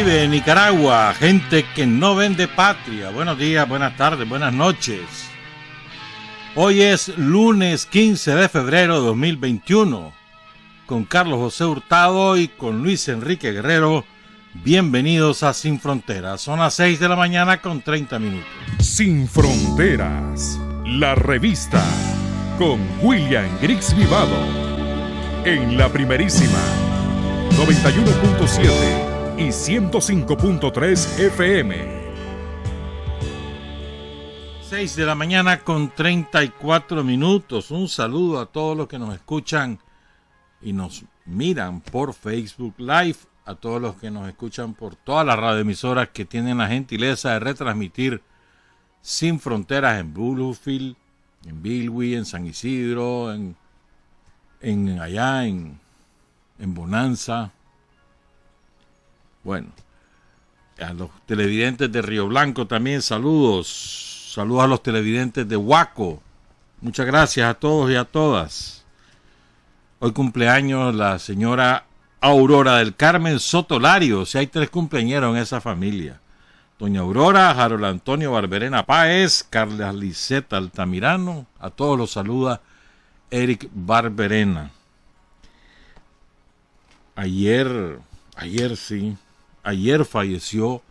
Caribe, Nicaragua, gente que no vende patria. Buenos días, buenas tardes, buenas noches. Hoy es lunes 15 de febrero de 2021. Con Carlos José Hurtado y con Luis Enrique Guerrero. Bienvenidos a Sin Fronteras. Son las 6 de la mañana con 30 minutos. Sin Fronteras, la revista con William Griggs Vivado. En la primerísima 91.7 y 105.3 FM. 6 de la mañana con 34 minutos. Un saludo a todos los que nos escuchan y nos miran por Facebook Live, a todos los que nos escuchan por todas las radioemisoras que tienen la gentileza de retransmitir Sin Fronteras en Bluefield, en Bilwi, en San Isidro, en Bonanza. Bueno, a los televidentes de Río Blanco también saludos. Saludos a los televidentes de Huaco. Muchas gracias a todos y a todas. Hoy cumpleaños la señora Aurora del Carmen Sotolario. Si hay 3 cumpleañeros en esa familia. Doña Aurora, Harold Antonio Barberena Páez, Carla Liseta Altamirano. A todos los saluda Eric Barberena. Ayer falleció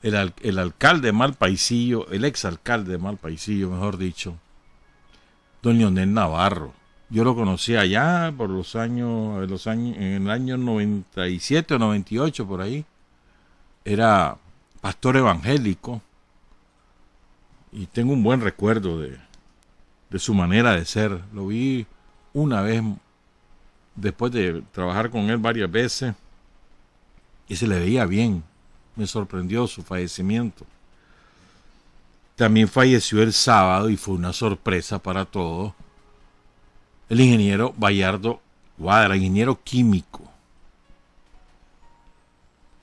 el alcalde de Malpaisillo, el exalcalde de Malpaisillo, mejor dicho, don Leonel Navarro. Yo lo conocí allá por en el año 97 o 98, por ahí. Era pastor evangélico y tengo un buen recuerdo de su manera de ser. Lo vi una vez después de trabajar con él varias veces y se le veía bien. Me sorprendió su fallecimiento. También falleció el sábado y fue una sorpresa para todos el ingeniero Bayardo Cuadra, ingeniero químico.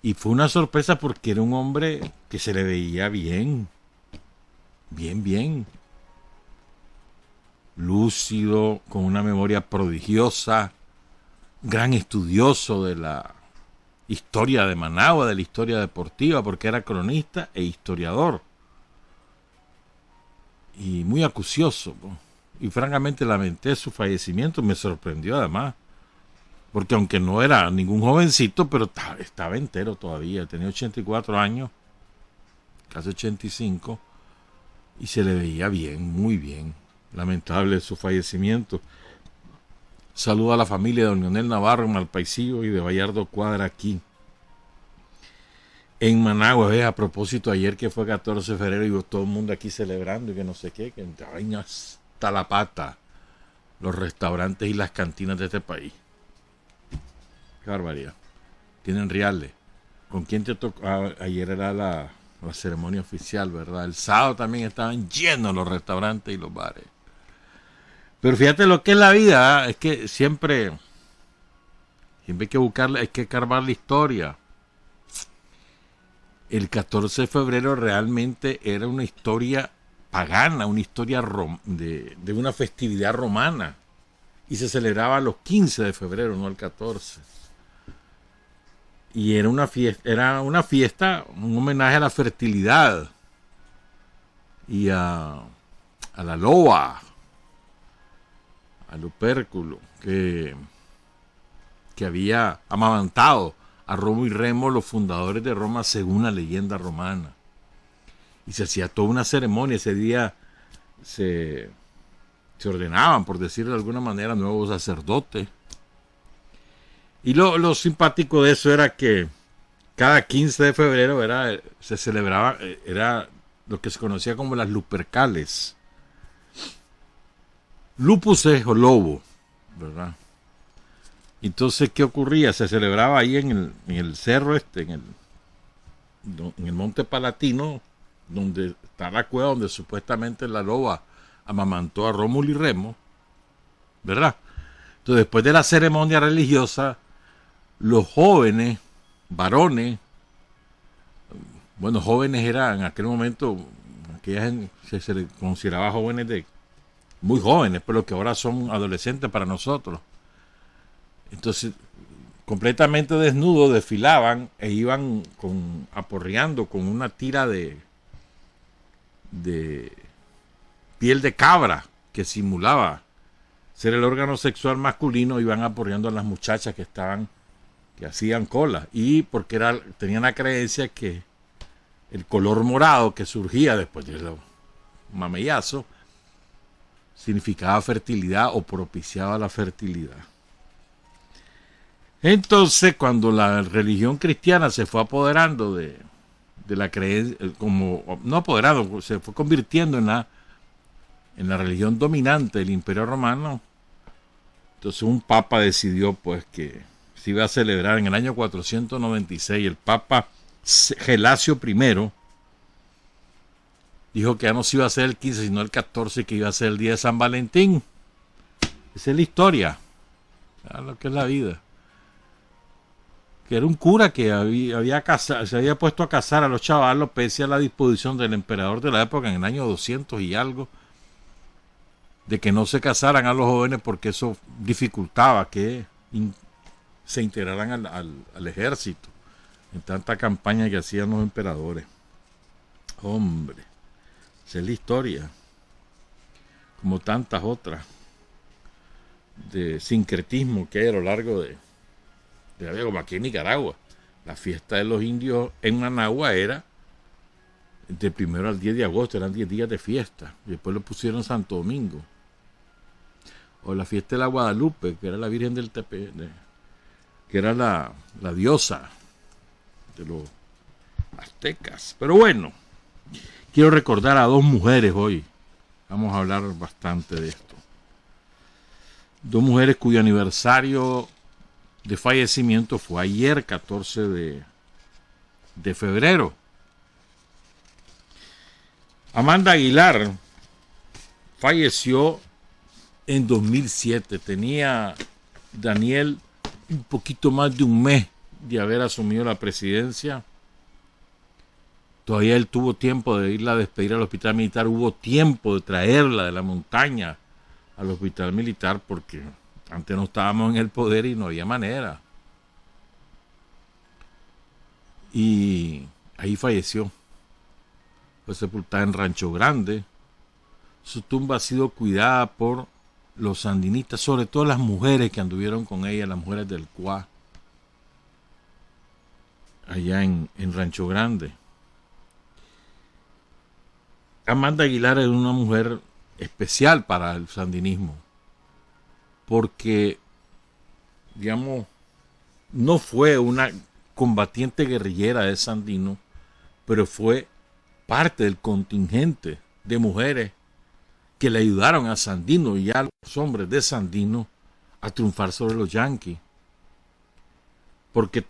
Y fue una sorpresa porque era un hombre que se le veía bien. Bien. Lúcido, con una memoria prodigiosa, gran estudioso de la historia de Managua, de la historia deportiva, porque era cronista e historiador. Y muy acucioso. Y francamente lamenté su fallecimiento, me sorprendió además. Porque aunque no era ningún jovencito, pero estaba entero todavía. Tenía 84 años, casi 85, y se le veía bien, muy bien. Lamentable su fallecimiento. Saludo a la familia de don Leonel Navarro en Malpaisillo y de Bayardo Cuadra aquí en Managua. A propósito, ayer que fue 14 de febrero y todo el mundo aquí celebrando y que no sé qué, que vaina hasta la pata los restaurantes y las cantinas de este país. Qué barbaridad. Tienen reales. ¿Con quién te tocó? Ayer era la ceremonia oficial, ¿verdad? El sábado también estaban llenos los restaurantes y los bares. Pero fíjate lo que es la vida, es que siempre hay que buscarle, hay que escarbar la historia. El 14 de febrero realmente era una historia pagana, una historia de una festividad romana. Y se celebraba los 15 de febrero, no el 14. Y era una fiesta, un homenaje a la fertilidad y a la loba, al opérculo que había amamantado a Rómulo y Remo, los fundadores de Roma, según la leyenda romana. Y se hacía toda una ceremonia. Ese día se ordenaban, por decirlo de alguna manera, nuevos sacerdotes. Y lo simpático de eso era que cada 15 de febrero se celebraba, era lo que se conocía como las Lupercales. Lupus es o lobo, ¿verdad? Entonces, ¿qué ocurría? Se celebraba ahí en el cerro en el Monte Palatino, donde está la cueva donde supuestamente la loba amamantó a Rómulo y Remo, ¿verdad? Entonces, después de la ceremonia religiosa, los jóvenes, varones, bueno, jóvenes eran en aquel momento, se les consideraba jóvenes muy jóvenes, pero que ahora son adolescentes para nosotros. Entonces, completamente desnudos, desfilaban e iban aporreando con una tira de piel de cabra que simulaba ser el órgano sexual masculino, iban aporreando a las muchachas que hacían cola, y porque tenían la creencia que el color morado que surgía después de los mamellazos significaba fertilidad o propiciaba la fertilidad. Entonces, cuando la religión cristiana se fue apoderando de la creencia, se fue convirtiendo en la religión dominante del Imperio Romano, entonces un papa decidió pues que se iba a celebrar en el año 496. El papa Gelasio I dijo que ya no se iba a hacer el 15 sino el 14, que iba a ser el día de San Valentín. Esa es la historia, lo que es la vida. Que era un cura que se había puesto a casar a los chavalos pese a la disposición del emperador de la época en el año 200 y algo, de que no se casaran a los jóvenes porque eso dificultaba que se integraran al ejército en tanta campaña que hacían los emperadores. Hombre, esa es la historia, como tantas otras de sincretismo que hay a lo largo de la vida, como aquí en Nicaragua. La fiesta de los indios en Managua era del 1 al 10 de agosto, eran 10 días de fiesta, y después lo pusieron Santo Domingo. O la fiesta de la Guadalupe, que era la Virgen del Tepe, que era la diosa de los aztecas. Pero bueno, quiero recordar a dos mujeres hoy. Vamos a hablar bastante de esto. Dos mujeres cuyo aniversario de fallecimiento fue ayer, 14 de febrero. Amanda Aguilar falleció en 2007. Tenía Daniel un poquito más de un mes de haber asumido la presidencia. Todavía él tuvo tiempo de irla a despedir al hospital militar. Hubo tiempo de traerla de la montaña al hospital militar porque antes no estábamos en el poder y no había manera. Y ahí falleció. Fue sepultada en Rancho Grande. Su tumba ha sido cuidada por los sandinistas, sobre todo las mujeres que anduvieron con ella, las mujeres del CUA, allá en Rancho Grande. Amanda Aguilar es una mujer especial para el sandinismo, porque, digamos, no fue una combatiente guerrillera de Sandino, pero fue parte del contingente de mujeres que le ayudaron a Sandino y a los hombres de Sandino a triunfar sobre los yanquis, porque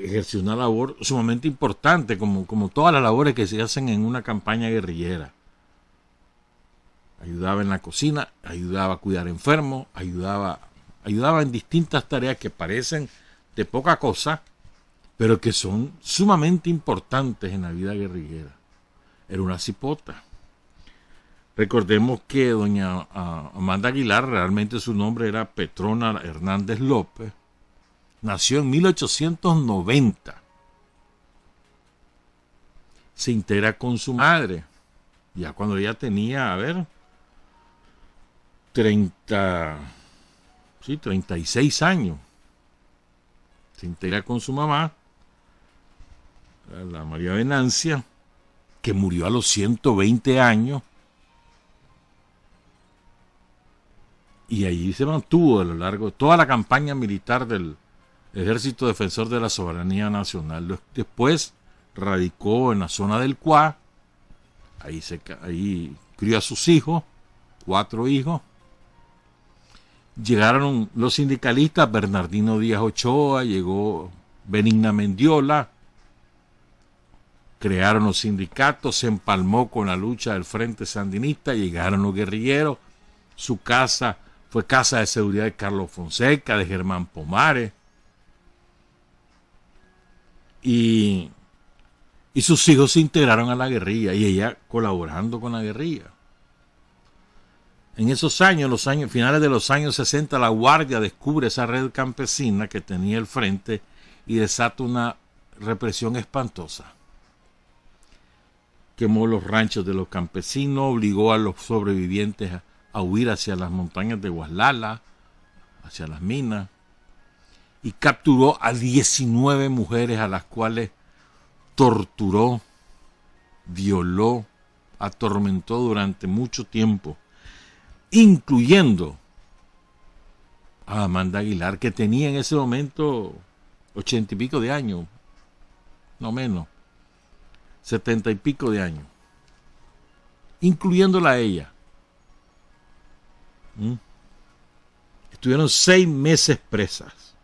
ejerció una labor sumamente importante, como todas las labores que se hacen en una campaña guerrillera. Ayudaba en la cocina, ayudaba a cuidar enfermos, ayudaba en distintas tareas que parecen de poca cosa, pero que son sumamente importantes en la vida guerrillera. Era una cipota. Recordemos que doña Amanda Aguilar, realmente su nombre era Petrona Hernández López, nació en 1890. Se integra con su madre, ya cuando ella tenía, 36 años. Se integra con su mamá, la María Venancia, que murió a los 120 años. Y allí se mantuvo a lo largo de toda la campaña militar del Ejército Defensor de la Soberanía Nacional. Después radicó en la zona del CUA. Ahí crió a sus hijos, 4 hijos. Llegaron los sindicalistas, Bernardino Díaz Ochoa, llegó Benigna Mendiola, crearon los sindicatos, se empalmó con la lucha del Frente Sandinista, llegaron los guerrilleros, su casa fue casa de seguridad de Carlos Fonseca, de Germán Pomares, y sus hijos se integraron a la guerrilla, y ella colaborando con la guerrilla. En esos años, finales de los años 60, la Guardia descubre esa red campesina que tenía el frente y desata una represión espantosa. Quemó los ranchos de los campesinos, obligó a los sobrevivientes a huir hacia las montañas de Guaslala, hacia las minas, y capturó a 19 mujeres a las cuales torturó, violó, atormentó durante mucho tiempo, incluyendo a Amanda Aguilar, que tenía en ese momento 80 y pico de años, no menos, 70 y pico de años, incluyéndola a ella. Estuvieron 6 meses presas.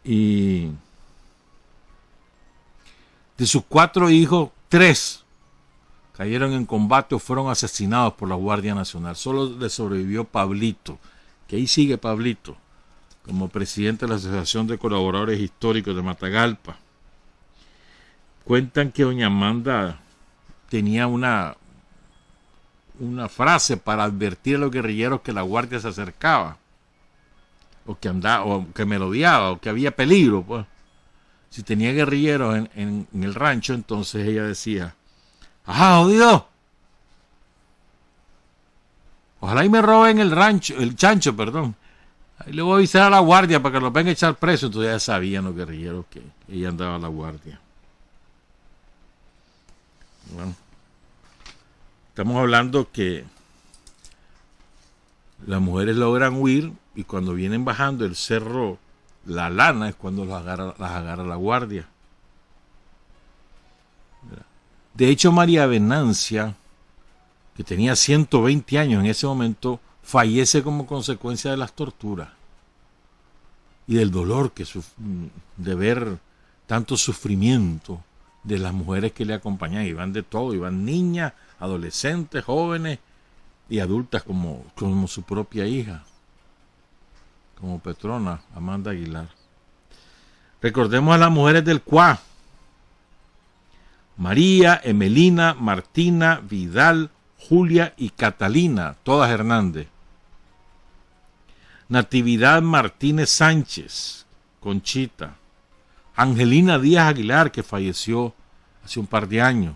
Y de sus 4 hijos, 3 cayeron en combate o fueron asesinados por la Guardia Nacional. Solo le sobrevivió Pablito, que ahí sigue Pablito, como presidente de la Asociación de Colaboradores Históricos de Matagalpa. Cuentan que doña Amanda tenía una frase para advertir a los guerrilleros que la Guardia se acercaba, o que andaba, o que merodeaba, o que había peligro, pues. Si tenía guerrilleros en el rancho, entonces ella decía: ¡ajá, jodido! Ojalá y me roben el chancho, perdón. Ahí le voy a avisar a la Guardia para que los venga a echar preso. Entonces ya sabían los guerrilleros que ella andaba a la Guardia. Bueno, estamos hablando que las mujeres logran huir y cuando vienen bajando el cerro La Lana es cuando las agarra la Guardia. De hecho, María Venancia, que tenía 120 años en ese momento, fallece como consecuencia de las torturas y del dolor de ver tanto sufrimiento de las mujeres que le acompañan. Iban de todo, iban niñas, adolescentes, jóvenes y adultas como su propia hija, como Petrona, Amanda Aguilar. Recordemos a las mujeres del Cuá: María, Emelina, Martina, Vidal, Julia y Catalina, todas Hernández. Natividad Martínez Sánchez, Conchita. Angelina Díaz Aguilar, que falleció hace un par de años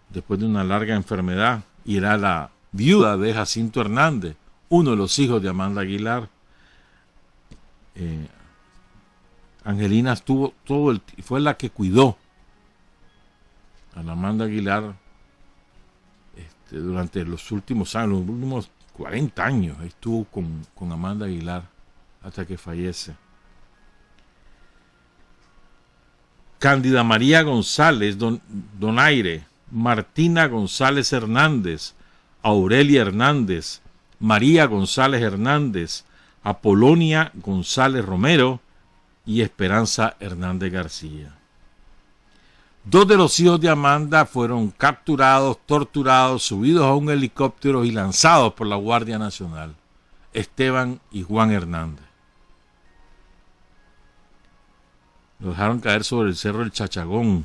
después de una larga enfermedad y era la viuda de Jacinto Hernández, uno de los hijos de Amanda Aguilar. Angelina estuvo fue la que cuidó a la Amanda Aguilar durante los últimos años, los últimos 40 años estuvo con Amanda Aguilar hasta que fallece. Cándida María González Donaire, Martina González Hernández, Aurelia Hernández, María González Hernández, Apolonia González Romero y Esperanza Hernández García. 2 de los hijos de Amanda fueron capturados, torturados, subidos a un helicóptero y lanzados por la Guardia Nacional: Esteban y Juan Hernández. Los dejaron caer sobre el cerro del Chachagón.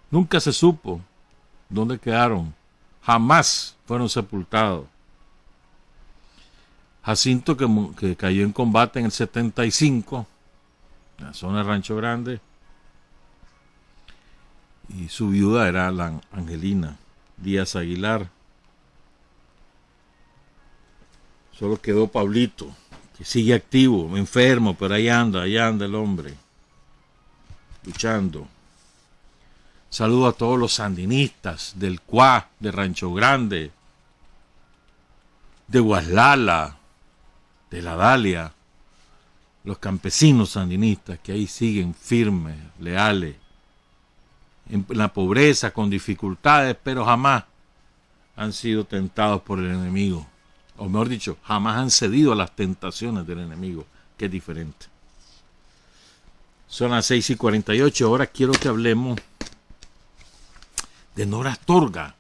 Nunca se supo dónde quedaron. Jamás fueron sepultados. Jacinto, que cayó en combate en el 75, en la zona de Rancho Grande, y su viuda era la Angelina Díaz Aguilar. Solo quedó Pablito, que sigue activo, enfermo, pero ahí anda el hombre, luchando. Saludo a todos los sandinistas del Cuá, de Rancho Grande, de Guaslala, de La Dalia, los campesinos sandinistas que ahí siguen firmes, leales, en la pobreza, con dificultades, pero jamás han sido tentados por el enemigo. O mejor dicho, jamás han cedido a las tentaciones del enemigo, que es diferente. Son las 6:48. Ahora quiero que hablemos de Nora Astorga.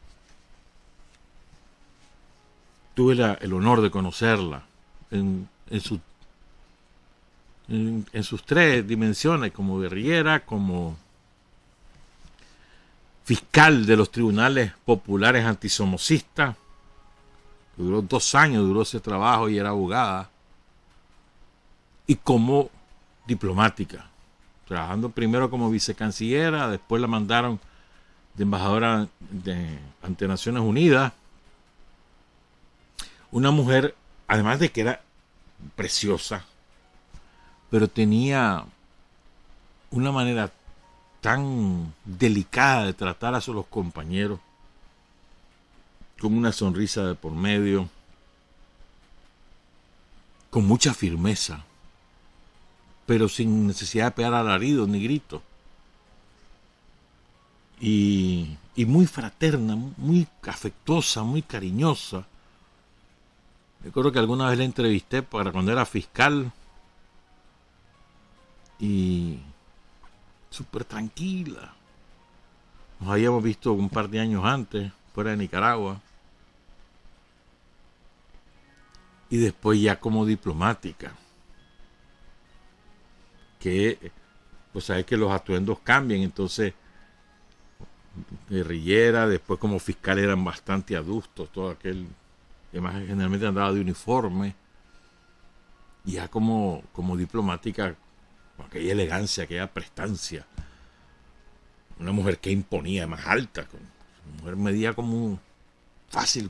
Tuve el honor de conocerla en sus 3 dimensiones, como guerrillera, como fiscal de los tribunales populares antisomocistas. Duró 2 años, duró ese trabajo y era abogada. Y como diplomática, trabajando primero como vicecancillera, después la mandaron de embajadora ante Naciones Unidas. Una mujer, además de que era preciosa, pero tenía una manera tan delicada de tratar a los compañeros, con una sonrisa de por medio, con mucha firmeza, pero sin necesidad de pegar alaridos ni gritos. Y muy fraterna, muy afectuosa, muy cariñosa. Recuerdo que alguna vez la entrevisté para cuando era fiscal y súper tranquila. Nos habíamos visto un par de años antes, fuera de Nicaragua. Y después ya como diplomática. Que, pues sabes que los atuendos cambian, entonces guerrillera, después como fiscal eran bastante adustos, todo aquel, además generalmente andaba de uniforme, y ya como diplomática, con aquella elegancia, aquella prestancia, una mujer que imponía, más alta, una mujer medía como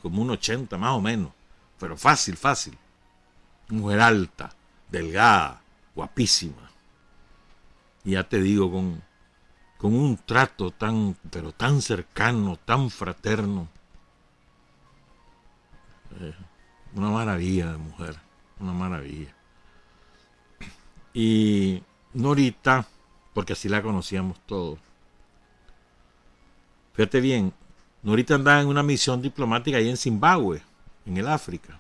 como un 80 más o menos, pero fácil, una mujer alta, delgada, guapísima, y ya te digo, con un trato pero tan cercano, tan fraterno. Una maravilla de mujer, una maravilla. Y Norita, porque así la conocíamos todos. Fíjate bien, Norita andaba en una misión diplomática ahí en Zimbabue, en el África,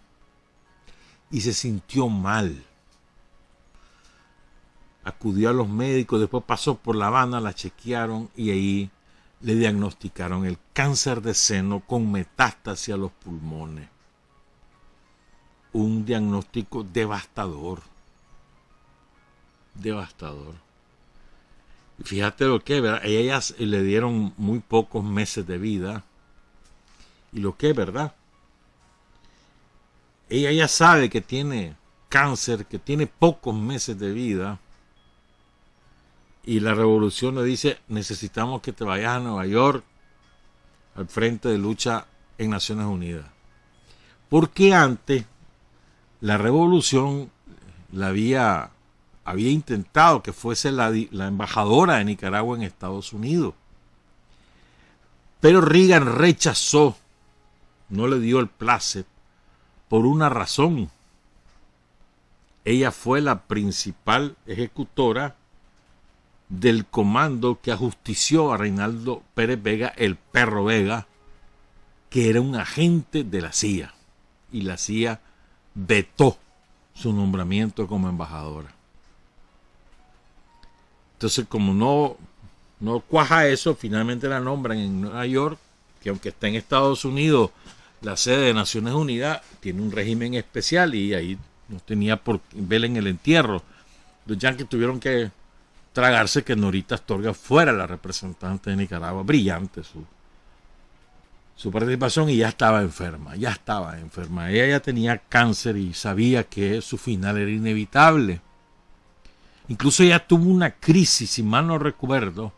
y se sintió mal. Acudió a los médicos, después pasó por La Habana, la chequearon y ahí le diagnosticaron el cáncer de seno con metástasis a los pulmones. Un diagnóstico devastador. Devastador. Fíjate lo que es, ¿verdad? Ellas le dieron muy pocos meses de vida. Y lo que es, ¿verdad? Ella ya sabe que tiene cáncer, que tiene pocos meses de vida. Y la revolución le dice, necesitamos que te vayas a Nueva York al frente de lucha en Naciones Unidas. Porque antes la revolución la había intentado que fuese la embajadora de Nicaragua en Estados Unidos. Pero Reagan rechazó, no le dio el plácet por una razón. Ella fue la principal ejecutora del comando que ajustició a Reinaldo Pérez Vega, el Perro Vega, que era un agente de la CIA, y la CIA vetó su nombramiento como embajadora. Entonces, como no cuaja eso, finalmente la nombran en Nueva York, que aunque está en Estados Unidos, la sede de Naciones Unidas tiene un régimen especial y ahí no tenía por vela en el entierro. Los yanquis tuvieron que tragarse que Norita Astorga fuera la representante de Nicaragua. Brillante su participación, y ya estaba enferma. Ella ya tenía cáncer y sabía que su final era inevitable. Incluso ella tuvo una crisis, si mal no recuerdo.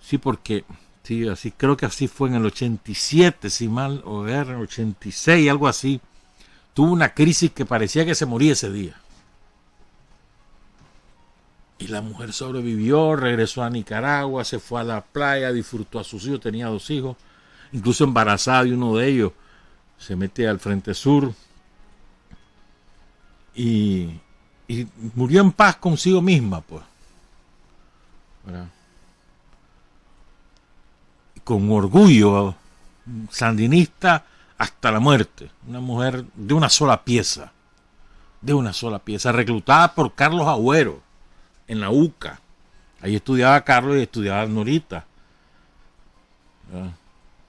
Sí, porque sí, así creo que así fue en el 87, si mal, o era en el 86, algo así. Tuvo una crisis que parecía que se moría ese día. Y la mujer sobrevivió, regresó a Nicaragua, se fue a la playa, disfrutó a sus hijos, tenía 2 hijos, incluso embarazada de uno de ellos. Se mete al Frente Sur y murió en paz consigo misma, pues. ¿Verdad? Con orgullo, sandinista hasta la muerte. Una mujer de una sola pieza, reclutada por Carlos Agüero en la UCA. Ahí estudiaba Carlos y estudiaba Norita.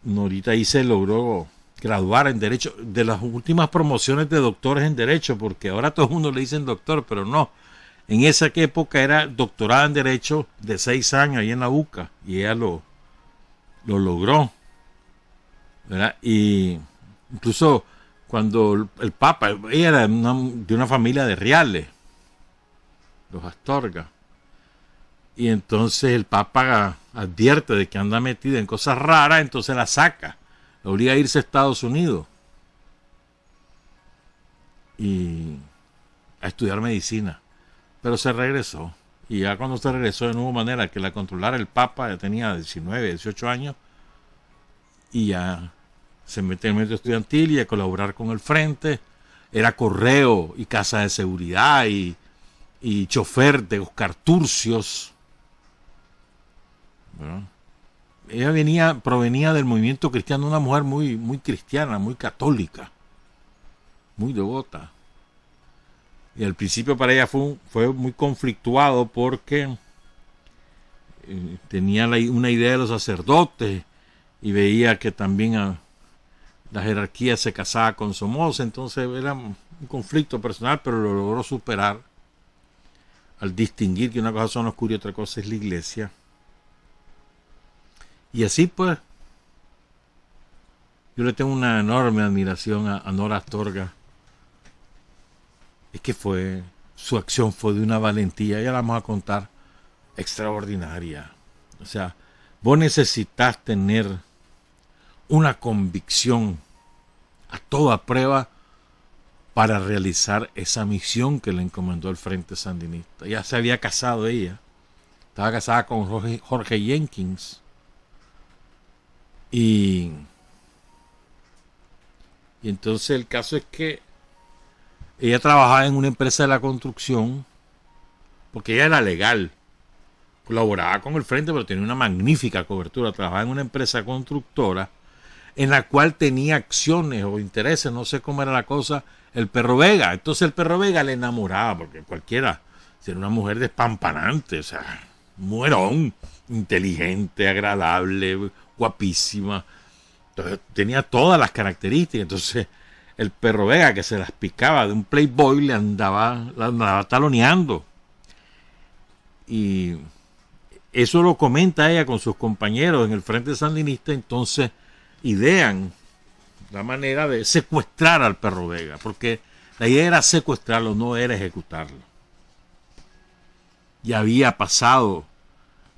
Norita ahí se logró graduar en Derecho, de las últimas promociones de doctores en Derecho, porque ahora todo el mundo le dicen doctor, pero no. En esa época era doctorada en Derecho de 6 años ahí en la UCA, y ella lo logró, ¿verdad? Y incluso cuando el Papa, ella era de una familia de reales, los Astorga, y entonces el Papa advierte de que anda metida en cosas raras, entonces la saca, la obliga a irse a Estados Unidos y a estudiar medicina, pero se regresó, y ya cuando se regresó no hubo manera que la controlara el Papa. Ya tenía 19, 18 años, y ya se mete en el medio estudiantil y a colaborar con el Frente. Era correo y casa de seguridad y chofer de Oscar Turcios. ¿Verdad? Ella provenía del movimiento cristiano, una mujer muy, muy cristiana, muy católica, muy devota. Y al principio para ella fue muy conflictuado porque tenía una idea de los sacerdotes y veía que también la jerarquía se casaba con Somoza. Entonces era un conflicto personal, pero lo logró superar al distinguir que una cosa son los curios y otra cosa es la iglesia. Y así pues, yo le tengo una enorme admiración a Nora Astorga. Es que su acción fue de una valentía, ya la vamos a contar, extraordinaria. O sea, vos necesitas tener una convicción a toda prueba para realizar esa misión que le encomendó el Frente Sandinista. Ya se había casado ella, estaba casada con Jorge Jenkins, y entonces el caso es que ella trabajaba en una empresa de la construcción, porque ella era legal, colaboraba con el Frente, pero tenía una magnífica cobertura. Trabajaba en una empresa constructora en la cual tenía acciones o intereses, no sé cómo era la cosa, el Perro Vega. Entonces el Perro Vega le enamoraba, porque cualquiera, era una mujer despampanante, o sea, mujerón, inteligente, agradable, guapísima. Entonces tenía todas las características. Entonces el Perro Vega, que se las picaba de un playboy, la andaba taloneando. Y eso lo comenta ella con sus compañeros en el Frente Sandinista. Entonces idean la manera de secuestrar al Perro Vega, porque la idea era secuestrarlo, no era ejecutarlo. Ya había pasado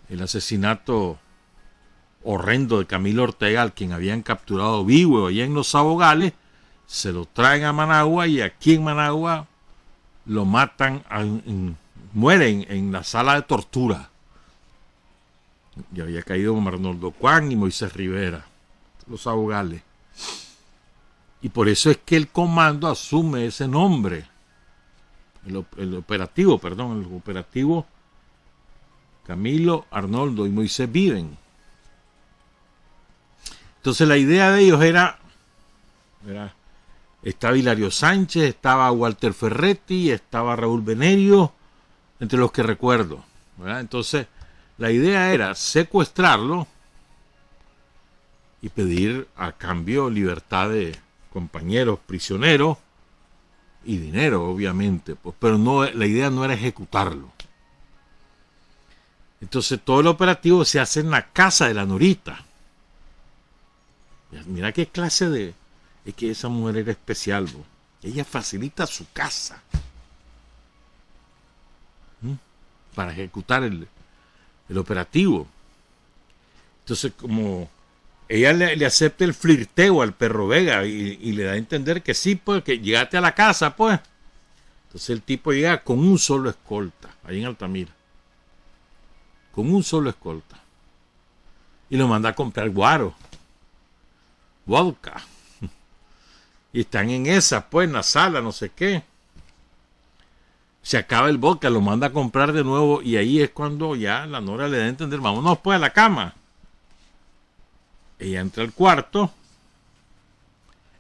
el asesinato horrendo de Camilo Ortega, al quien habían capturado vivo allá en los Sabogales. Se lo traen a Managua, y aquí en Managua lo matan, mueren en la sala de tortura. Ya había caído Arnoldo Cuán y Moisés Rivera, los Sabogales. Y por eso es que el comando asume ese nombre. El operativo Camilo, Arnoldo y Moisés viven. Entonces la idea de ellos era estaba Hilario Sánchez, estaba Walter Ferretti, estaba Raúl Venerio, entre los que recuerdo, ¿verdad? Entonces la idea era secuestrarlo y pedir a cambio libertad de compañeros prisioneros y dinero, obviamente, pues, pero no, la idea no era ejecutarlo. Entonces todo el operativo se hace en la casa de la Norita. Mira qué clase de... Es que esa mujer era especial, ¿no? Ella facilita su casa para ejecutar el operativo. Entonces, como ella le acepta el flirteo al Perro Vega y le da a entender que sí, pues, que llegaste a la casa, pues. Entonces el tipo llega con un solo escolta, ahí en Altamira. Con un solo escolta. Y lo manda a comprar guaro, vodka. Y están en esa, pues, en la sala, no sé qué. Se acaba el vodka, lo manda a comprar de nuevo, y ahí es cuando ya la Nora le da a entender, vámonos pues a la cama. Ella entra al cuarto.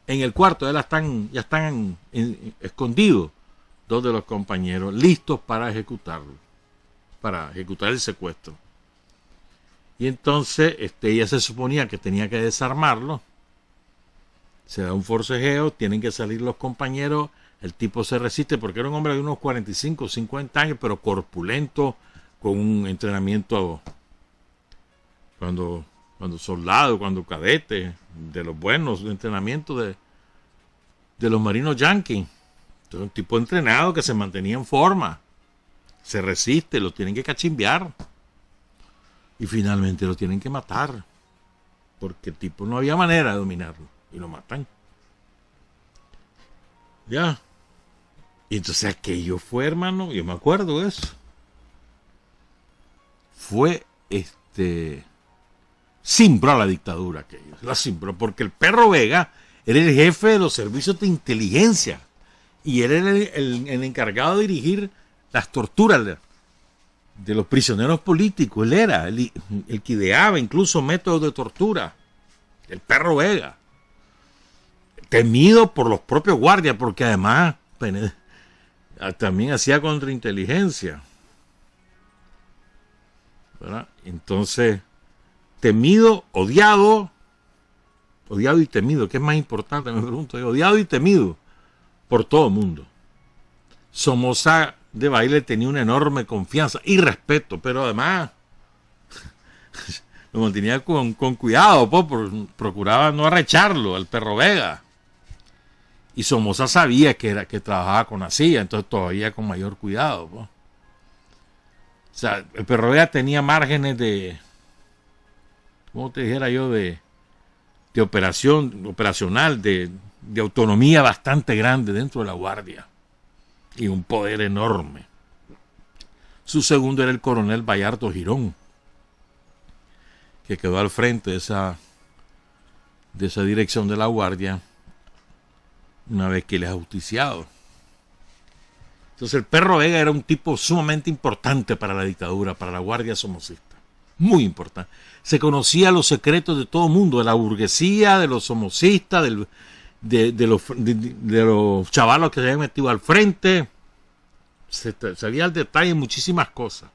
En el cuarto ya están escondidos dos de los compañeros, listos para ejecutarlo, para ejecutar el secuestro. Y entonces ella se suponía que tenía que desarmarlo. Se da un forcejeo, tienen que salir los compañeros, El tipo se resiste porque era un hombre de unos 45, 50 años, pero corpulento, con un entrenamiento cuando soldado, cuando cadete, de los buenos, de entrenamiento de los marinos yanquis. Entonces, un tipo entrenado que se mantenía en forma. Se resiste, lo tienen que cachimbear. Y finalmente lo tienen que matar. Porque el tipo no había manera de dominarlo. Y lo matan. Ya. Y entonces aquello fue, hermano, yo me acuerdo de eso. Fue simbró a la dictadura aquello. La simbró porque el Perro Vega era el jefe de los servicios de inteligencia. Y él era el encargado de dirigir las torturas de los prisioneros políticos. Él era el que ideaba incluso métodos de tortura. El Perro Vega. Temido por los propios guardias, porque además también hacía contrainteligencia. ¿Verdad? Entonces, temido, odiado y temido, ¿qué es más importante? Me pregunto, odiado y temido por todo el mundo. Somoza de Baile tenía una enorme confianza y respeto, pero además lo mantenía con cuidado, procuraba no arrecharlo al Perro Vega. Y Somoza sabía que trabajaba con la CIA, entonces todavía con mayor cuidado. O sea, el Perro Vega tenía márgenes de, ¿cómo te dijera yo? De operacional, de autonomía bastante grande dentro de la guardia. Y un poder enorme. Su segundo era el coronel Bayardo Girón, que quedó al frente de esa dirección de la guardia una vez que él es ajusticiado. Entonces el Perro Vega era un tipo sumamente importante para la dictadura, para la guardia somocista. Muy importante. Se conocía los secretos de todo el mundo, de la burguesía, de los somocistas, de los chavalos que se habían metido al frente. Se sabía al detalle muchísimas cosas.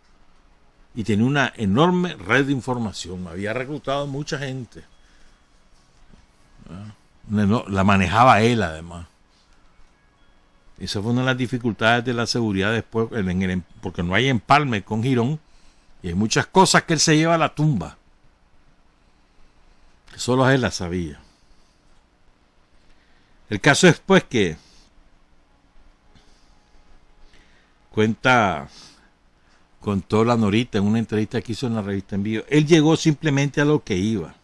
Y tenía una enorme red de información. Había reclutado mucha gente. La manejaba él, además. Esa fue una de las dificultades de la seguridad después, porque no hay empalme con Girón. Y hay muchas cosas que él se lleva a la tumba. Que solo él las sabía. El caso es pues que contó la Norita en una entrevista que hizo en la revista Envío. Él llegó simplemente a lo que iba.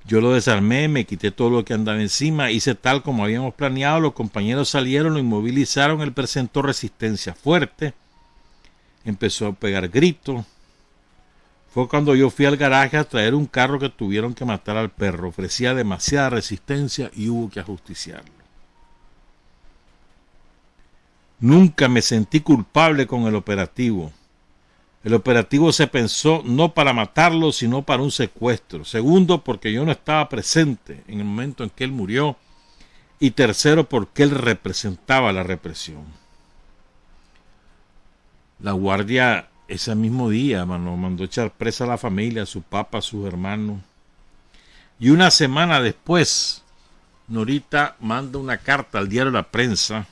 Yo lo desarmé, me quité todo lo que andaba encima, hice tal como habíamos planeado, los compañeros salieron, lo inmovilizaron, él presentó resistencia fuerte, empezó a pegar gritos. Fue cuando yo fui al garaje a traer un carro que tuvieron que matar al perro. Ofrecía demasiada resistencia y hubo que ajusticiarlo. Nunca me sentí culpable con el operativo. El operativo se pensó no para matarlo, sino para un secuestro. Segundo, porque yo no estaba presente en el momento en que él murió. Y tercero, porque él representaba la represión. La guardia ese mismo día, mandó echar presa a la familia, a su papá, a sus hermanos. Y una semana después, Norita manda una carta al diario La Prensa,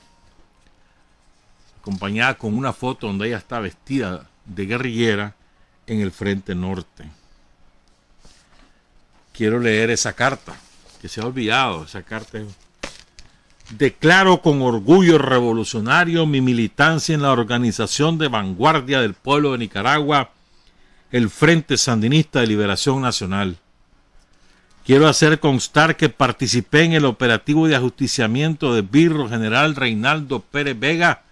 acompañada con una foto donde ella está vestida de guerrillera en el frente norte. Quiero leer esa carta, que se ha olvidado. Esa carta es: declaro con orgullo revolucionario mi militancia en la organización de vanguardia del pueblo de Nicaragua, el Frente Sandinista de Liberación Nacional. Quiero hacer constar que participé en el operativo de ajusticiamiento de Birro General Reinaldo Pérez Vega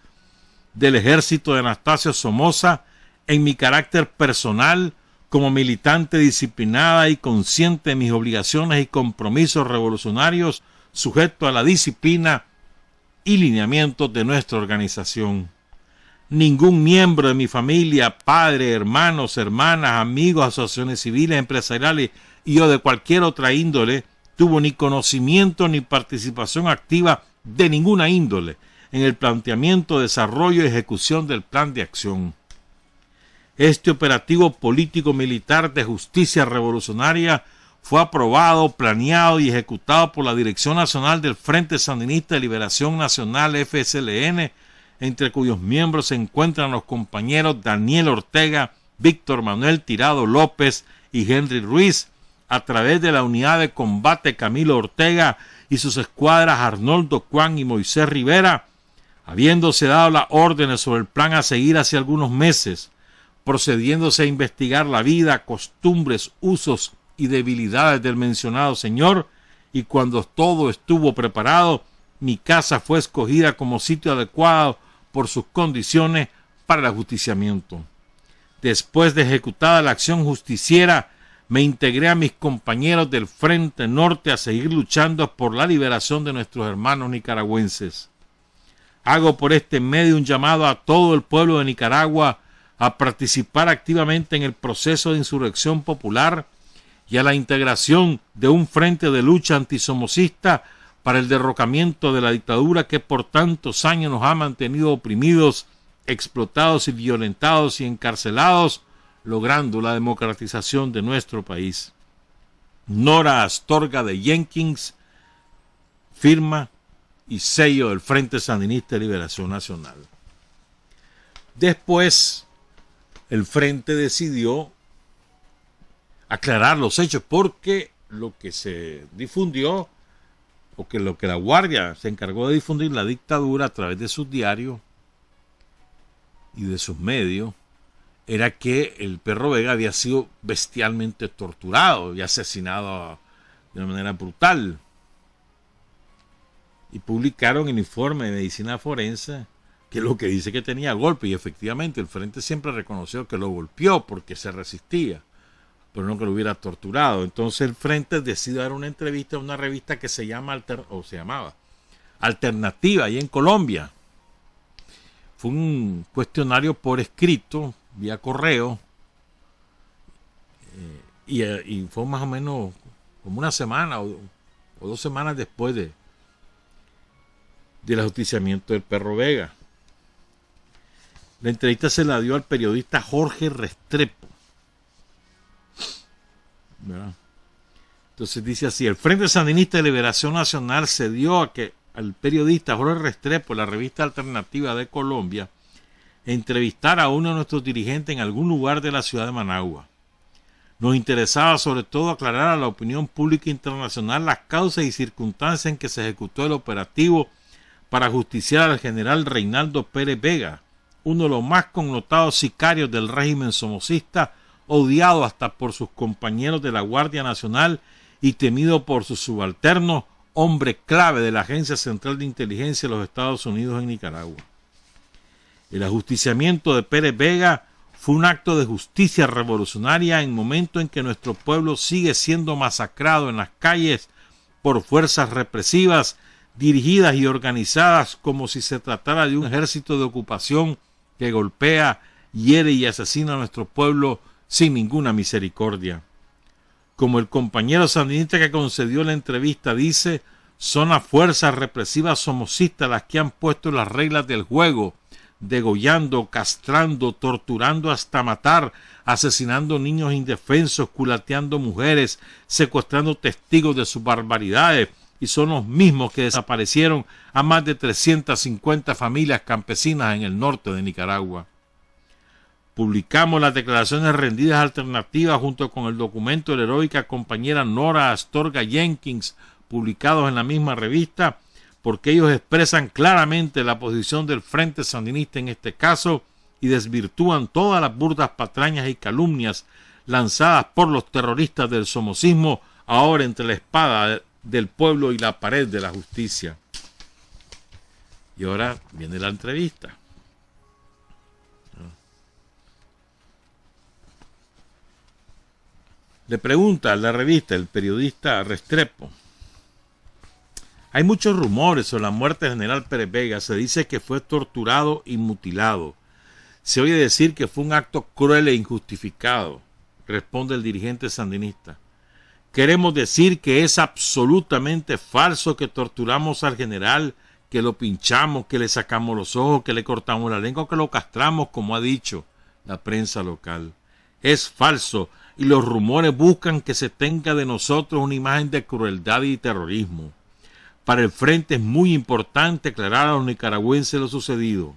del ejército de Anastasio Somoza en mi carácter personal como militante disciplinada y consciente de mis obligaciones y compromisos revolucionarios, sujeto a la disciplina y lineamientos de nuestra organización. Ningún miembro de mi familia, padre, hermanos, hermanas, amigos, asociaciones civiles, empresariales y o de cualquier otra índole, tuvo ni conocimiento ni participación activa de ninguna índole en el planteamiento, desarrollo y ejecución del plan de acción. Este operativo político-militar de justicia revolucionaria fue aprobado, planeado y ejecutado por la Dirección Nacional del Frente Sandinista de Liberación Nacional FSLN, entre cuyos miembros se encuentran los compañeros Daniel Ortega, Víctor Manuel Tirado López y Henry Ruiz, a través de la Unidad de Combate Camilo Ortega y sus escuadras Arnoldo Cuán y Moisés Rivera, habiéndose dado las órdenes sobre el plan a seguir hace algunos meses, procediéndose a investigar la vida, costumbres, usos y debilidades del mencionado señor, y cuando todo estuvo preparado, mi casa fue escogida como sitio adecuado por sus condiciones para el ajusticiamiento. Después de ejecutada la acción justiciera, me integré a mis compañeros del Frente Norte a seguir luchando por la liberación de nuestros hermanos nicaragüenses. Hago por este medio un llamado a todo el pueblo de Nicaragua a participar activamente en el proceso de insurrección popular y a la integración de un frente de lucha antisomocista para el derrocamiento de la dictadura que por tantos años nos ha mantenido oprimidos, explotados y violentados y encarcelados, logrando la democratización de nuestro país. Nora Astorga de Jenkins, firma y sello del Frente Sandinista de Liberación Nacional. Después, el Frente decidió aclarar los hechos porque lo que se difundió, o que lo que la Guardia se encargó de difundir, la dictadura a través de sus diarios y de sus medios, era que el Perro Vega había sido bestialmente torturado y asesinado de una manera brutal. Y publicaron el informe de medicina forense, que es lo que dice que tenía golpe, y efectivamente el Frente siempre reconoció que lo golpeó porque se resistía, pero no que lo hubiera torturado. Entonces el Frente decidió dar una entrevista a una revista que se llamaba Alternativa, ahí en Colombia. Fue un cuestionario por escrito, vía correo, y fue más o menos como una semana o 2 semanas después del ajusticiamiento del Perro Vega. La entrevista se la dio al periodista Jorge Restrepo, ¿verdad? Entonces dice así: el Frente Sandinista de Liberación Nacional cedió a que al periodista Jorge Restrepo, la revista Alternativa de Colombia, entrevistar a uno de nuestros dirigentes en algún lugar de la ciudad de Managua. Nos interesaba sobre todo aclarar a la opinión pública internacional las causas y circunstancias en que se ejecutó el operativo para ajusticiar al general Reinaldo Pérez Vega, uno de los más connotados sicarios del régimen somocista, odiado hasta por sus compañeros de la Guardia Nacional y temido por sus subalternos, hombre clave de la Agencia Central de Inteligencia de los Estados Unidos en Nicaragua. El ajusticiamiento de Pérez Vega fue un acto de justicia revolucionaria en momento en que nuestro pueblo sigue siendo masacrado en las calles por fuerzas represivas dirigidas y organizadas como si se tratara de un ejército de ocupación que golpea, hiere y asesina a nuestro pueblo sin ninguna misericordia. Como el compañero sandinista que concedió la entrevista dice, son las fuerzas represivas somocistas las que han puesto las reglas del juego, degollando, castrando, torturando hasta matar, asesinando niños indefensos, culateando mujeres, secuestrando testigos de sus barbaridades, y son los mismos que desaparecieron a más de 350 familias campesinas en el norte de Nicaragua. Publicamos las declaraciones rendidas alternativas junto con el documento de la heroica compañera Nora Astorga Jenkins, publicados en la misma revista, porque ellos expresan claramente la posición del Frente Sandinista en este caso y desvirtúan todas las burdas patrañas y calumnias lanzadas por los terroristas del somocismo, ahora entre la espada del pueblo y la pared de la justicia. Y ahora viene la entrevista. Le pregunta a la revista el periodista Restrepo: hay muchos rumores sobre la muerte del general Pérez Vega. Se dice que fue torturado y mutilado. Se oye decir que fue un acto cruel e injustificado. Responde el dirigente sandinista: queremos decir que es absolutamente falso que torturamos al general, que lo pinchamos, que le sacamos los ojos, que le cortamos la lengua, que lo castramos, como ha dicho. la prensa local. Es falso y los rumores buscan que se tenga de nosotros una imagen de crueldad y terrorismo. Para el Frente es muy importante aclarar a los nicaragüenses lo sucedido.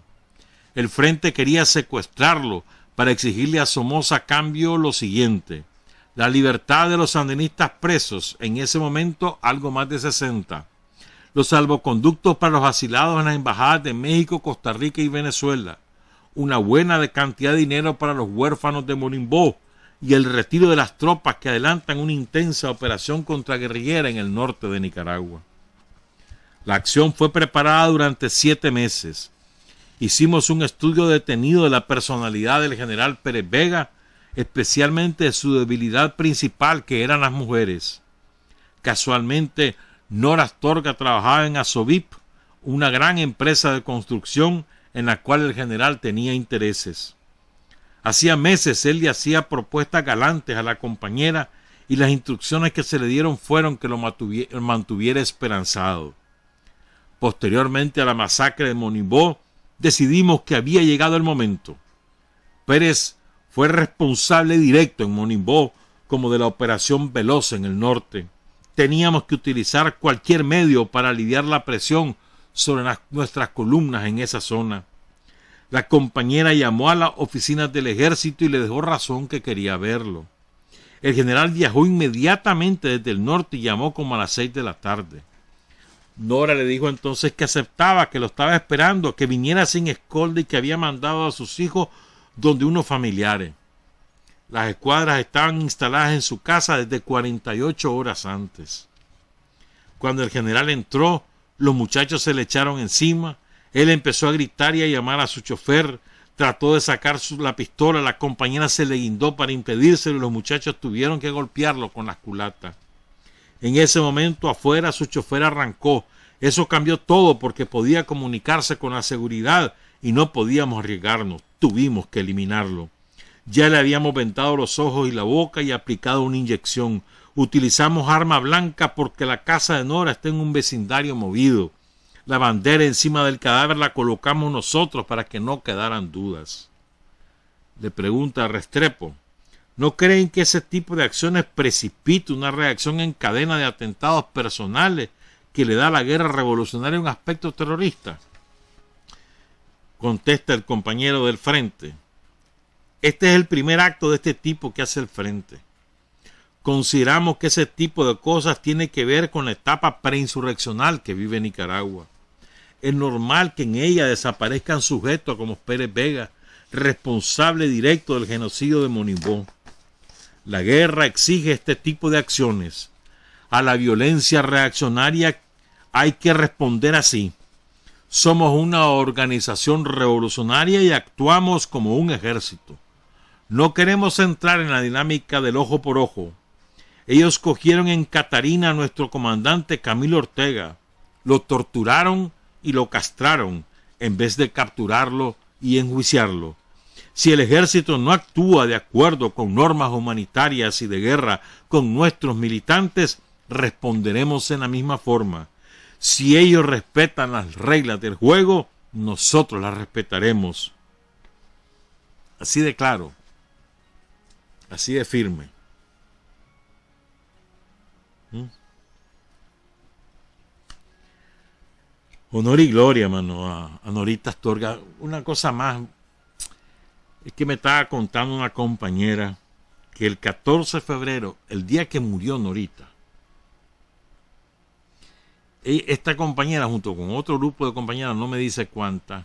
El Frente quería secuestrarlo para exigirle a Somoza a cambio lo siguiente: la libertad de los sandinistas presos, en ese momento algo más de 60, los salvoconductos para los asilados en las embajadas de México, Costa Rica y Venezuela, una buena cantidad de dinero para los huérfanos de Monimbó y el retiro de las tropas que adelantan una intensa operación contraguerrillera en el norte de Nicaragua. La acción fue preparada durante 7 meses. Hicimos un estudio detenido de la personalidad del general Pérez Vega, especialmente de su debilidad principal, que eran las mujeres. Casualmente, Nora Astorga trabajaba en Asovip, una gran empresa de construcción en la cual el general tenía intereses. Hacía meses él le hacía propuestas galantes a la compañera y las instrucciones que se le dieron fueron que lo mantuviera esperanzado. Posteriormente a la masacre de Monimbó, decidimos que había llegado el momento. Pérez fue responsable directo en Monimbó como de la operación Veloz en el norte. Teníamos que utilizar cualquier medio para aliviar la presión sobre nuestras columnas en esa zona. La compañera llamó a las oficinas del ejército y le dejó razón que quería verlo. El general viajó inmediatamente desde el norte y llamó como a las 6 de la tarde. Nora le dijo entonces que aceptaba, que lo estaba esperando, que viniera sin escolta y que había mandado a sus hijos donde unos familiares. Las escuadras estaban instaladas en su casa desde 48 horas antes. Cuando el general entró, los muchachos se le echaron encima. Él empezó a gritar y a llamar a su chofer. Trató de sacar la pistola. La compañera se le guindó para impedírselo y los muchachos tuvieron que golpearlo con las culatas. En ese momento afuera su chofer arrancó. Eso cambió todo porque podía comunicarse con la seguridad y no podíamos arriesgarnos. Tuvimos que eliminarlo. Ya le habíamos vendado los ojos y la boca y aplicado una inyección. Utilizamos arma blanca porque la casa de Nora está en un vecindario movido. La bandera encima del cadáver la colocamos nosotros para que no quedaran dudas. Le pregunta a Restrepo: ¿no creen que ese tipo de acciones precipita una reacción en cadena de atentados personales que le da a la guerra revolucionaria un aspecto terrorista? Contesta el compañero del Frente: este es el primer acto de este tipo que hace el Frente. Consideramos que ese tipo de cosas tiene que ver con la etapa preinsurreccional que vive Nicaragua. Es normal que en ella desaparezcan sujetos como Pérez Vega, responsable directo del genocidio de Monimbó. La guerra exige este tipo de acciones. A la violencia reaccionaria hay que responder así. Somos una organización revolucionaria y actuamos como un ejército. No queremos entrar en la dinámica del ojo por ojo. Ellos cogieron en Catarina a nuestro comandante Camilo Ortega, lo torturaron y lo castraron en vez de capturarlo y enjuiciarlo. Si el ejército no actúa de acuerdo con normas humanitarias y de guerra con nuestros militantes, responderemos en la misma forma. Si ellos respetan las reglas del juego, nosotros las respetaremos. Así de claro, así de firme. Honor y gloria, mano, a Norita Astorga. Una cosa más, es que me estaba contando una compañera que el 14 de febrero, el día que murió Norita, esta compañera junto con otro grupo de compañeras, no me dice cuántas,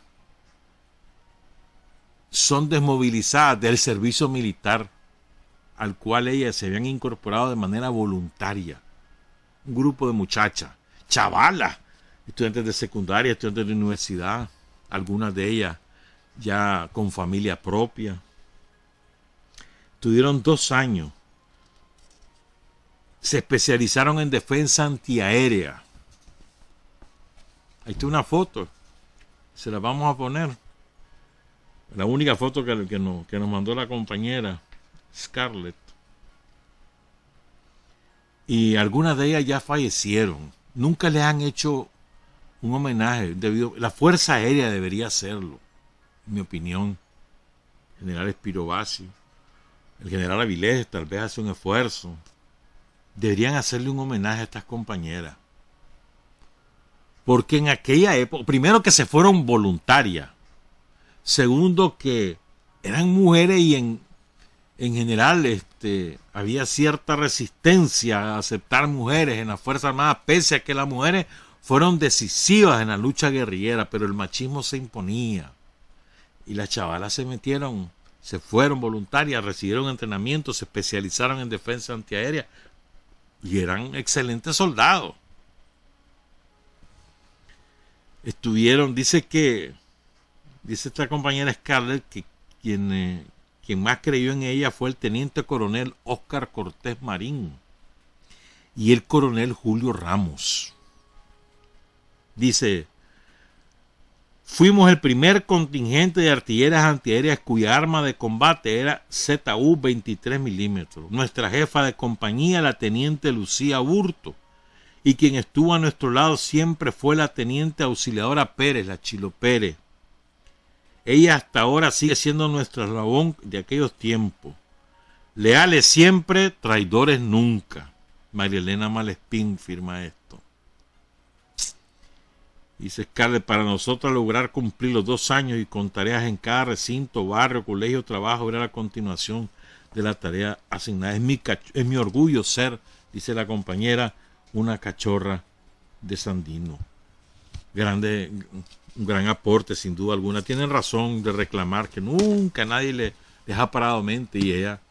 son desmovilizadas del servicio militar al cual ellas se habían incorporado de manera voluntaria. Un grupo de muchachas, chavalas, estudiantes de secundaria, estudiantes de universidad, algunas de ellas ya con familia propia. Tuvieron 2 años. Se especializaron en defensa antiaérea. Ahí está una foto. Se la vamos a poner. La única foto que nos mandó la compañera Scarlett. Y algunas de ellas ya fallecieron. Nunca les han hecho un homenaje. La Fuerza Aérea debería hacerlo, en mi opinión. general Espiro Bassi, el general Avilés tal vez hace un esfuerzo. Deberían hacerle un homenaje a estas compañeras. Porque en aquella época, primero que se fueron voluntarias, segundo que eran mujeres y en general había cierta resistencia a aceptar mujeres en las Fuerzas Armadas, pese a que las mujeres fueron decisivas en la lucha guerrillera, pero el machismo se imponía. Y las chavalas se fueron voluntarias, recibieron entrenamiento, se especializaron en defensa antiaérea y eran excelentes soldados. Dice esta compañera Scarlett que quien más creyó en ella fue el teniente coronel Óscar Cortés Marín y el coronel Julio Ramos. Dice: fuimos el primer contingente de artilleras antiaéreas cuya arma de combate era ZU 23 milímetros. Nuestra jefa de compañía, la teniente Lucía Burto, y quien estuvo a nuestro lado siempre fue la teniente auxiliadora Pérez, la Chilo Pérez. Ella hasta ahora sigue siendo nuestra eslabón de aquellos tiempos. Leales siempre, traidores nunca. María Elena Malespín firma esto. Dice Scarlett: para nosotros lograr cumplir los 2 años y con tareas en cada recinto, barrio, colegio, trabajo, era la continuación de la tarea asignada. Es mi orgullo ser, dice la compañera, una cachorra de Sandino. Un gran aporte, sin duda alguna. Tienen razón de reclamar que nunca nadie les ha parado mente, y ella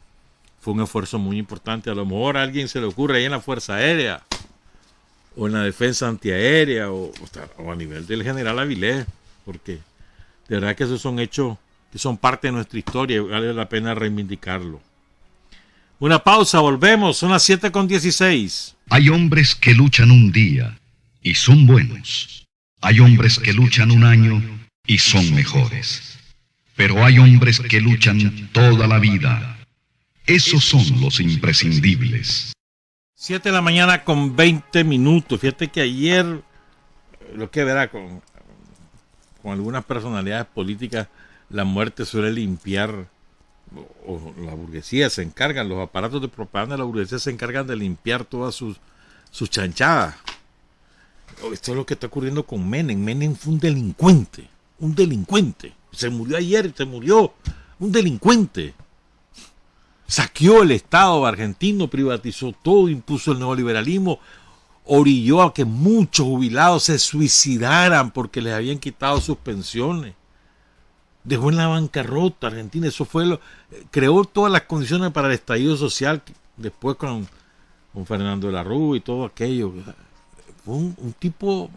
fue un esfuerzo muy importante. A lo mejor a alguien se le ocurre ahí en la Fuerza Aérea o en la defensa antiaérea o a nivel del general Avilés, porque de verdad que esos son hechos que son parte de nuestra historia y vale la pena reivindicarlo. Una pausa, volvemos, son las 7:16. Hay hombres que luchan un día y son buenos. Hay hombres que luchan un año y son mejores. Pero hay hombres que luchan toda la vida. Esos son los imprescindibles. 7 de la mañana con 20 minutos. Fíjate que ayer, lo que verá con algunas personalidades políticas, la muerte suele limpiar, o la burguesía se encargan, los aparatos de propaganda de la burguesía se encargan de limpiar todas sus chanchadas. Esto es lo que está ocurriendo con Menem. Menem fue un delincuente. Se murió ayer, un delincuente. Saqueó el Estado argentino, privatizó todo, impuso el neoliberalismo, orilló a que muchos jubilados se suicidaran porque les habían quitado sus pensiones. Dejó en la bancarrota Argentina. Eso creó todas las condiciones para el estallido social, después con Fernando de la Rúa y todo aquello. Fue un tipo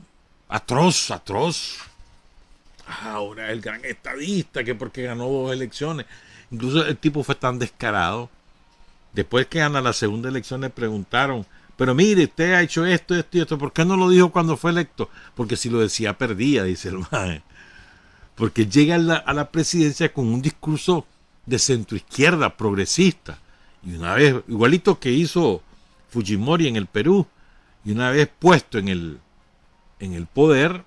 atroz. Ahora el gran estadista, que porque ganó 2 elecciones. Incluso el tipo fue tan descarado. Después que gana la segunda elección le preguntaron: pero mire, usted ha hecho esto, ¿por qué no lo dijo cuando fue electo? Porque si lo decía perdía, dice el mae. Porque llega a la presidencia con un discurso de centroizquierda, progresista. Y una vez, igualito que hizo Fujimori en el Perú, y una vez puesto en el poder,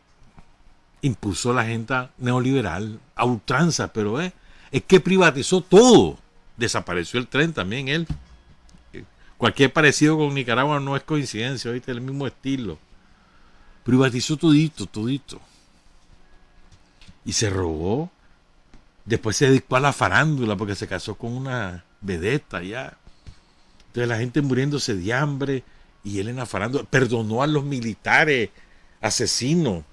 impuso la agenda neoliberal a ultranza, pero es que privatizó todo. Desapareció el tren también él. Cualquier parecido con Nicaragua no es coincidencia, ¿viste? El mismo estilo. Privatizó todito. Y se robó. Después se dedicó a la farándula porque se casó con una vedeta ya. Entonces la gente muriéndose de hambre y él en la farándula. Perdonó a los militares asesinos,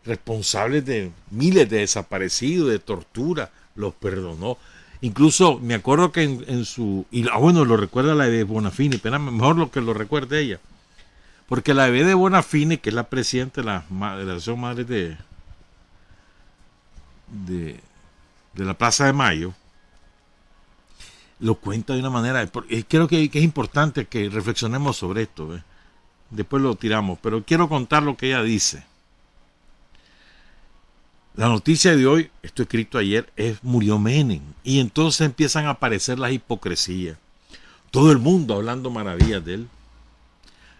responsables de miles de desaparecidos, de tortura. Los perdonó. Incluso me acuerdo que lo recuerda la de Bonafini, pero mejor lo que lo recuerde ella. Porque la bebé de Bonafini, que es la presidenta de la Asociación Madre de la Plaza de Mayo, lo cuenta de una manera. Creo que es importante que reflexionemos sobre esto. Después lo tiramos, pero quiero contar lo que ella dice. La noticia de hoy, esto escrito ayer, murió Menem. Y entonces empiezan a aparecer las hipocresías. Todo el mundo hablando maravillas de él.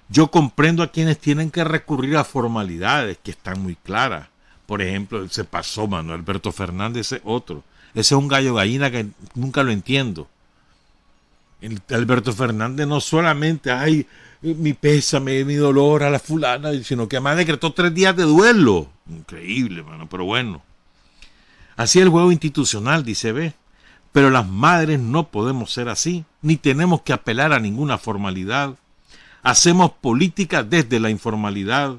Yo comprendo a quienes tienen que recurrir a formalidades que están muy claras. Por ejemplo, se pasó Manuel Alberto Fernández, otro. Ese es un gallo gallina que nunca lo entiendo. Alberto Fernández no solamente, ay, mi pésame, mi dolor a la fulana, sino que además decretó 3 días de duelo. Increíble, mano, pero bueno. Así es el juego institucional, dice B. Pero las madres no podemos ser así, ni tenemos que apelar a ninguna formalidad. Hacemos política desde la informalidad.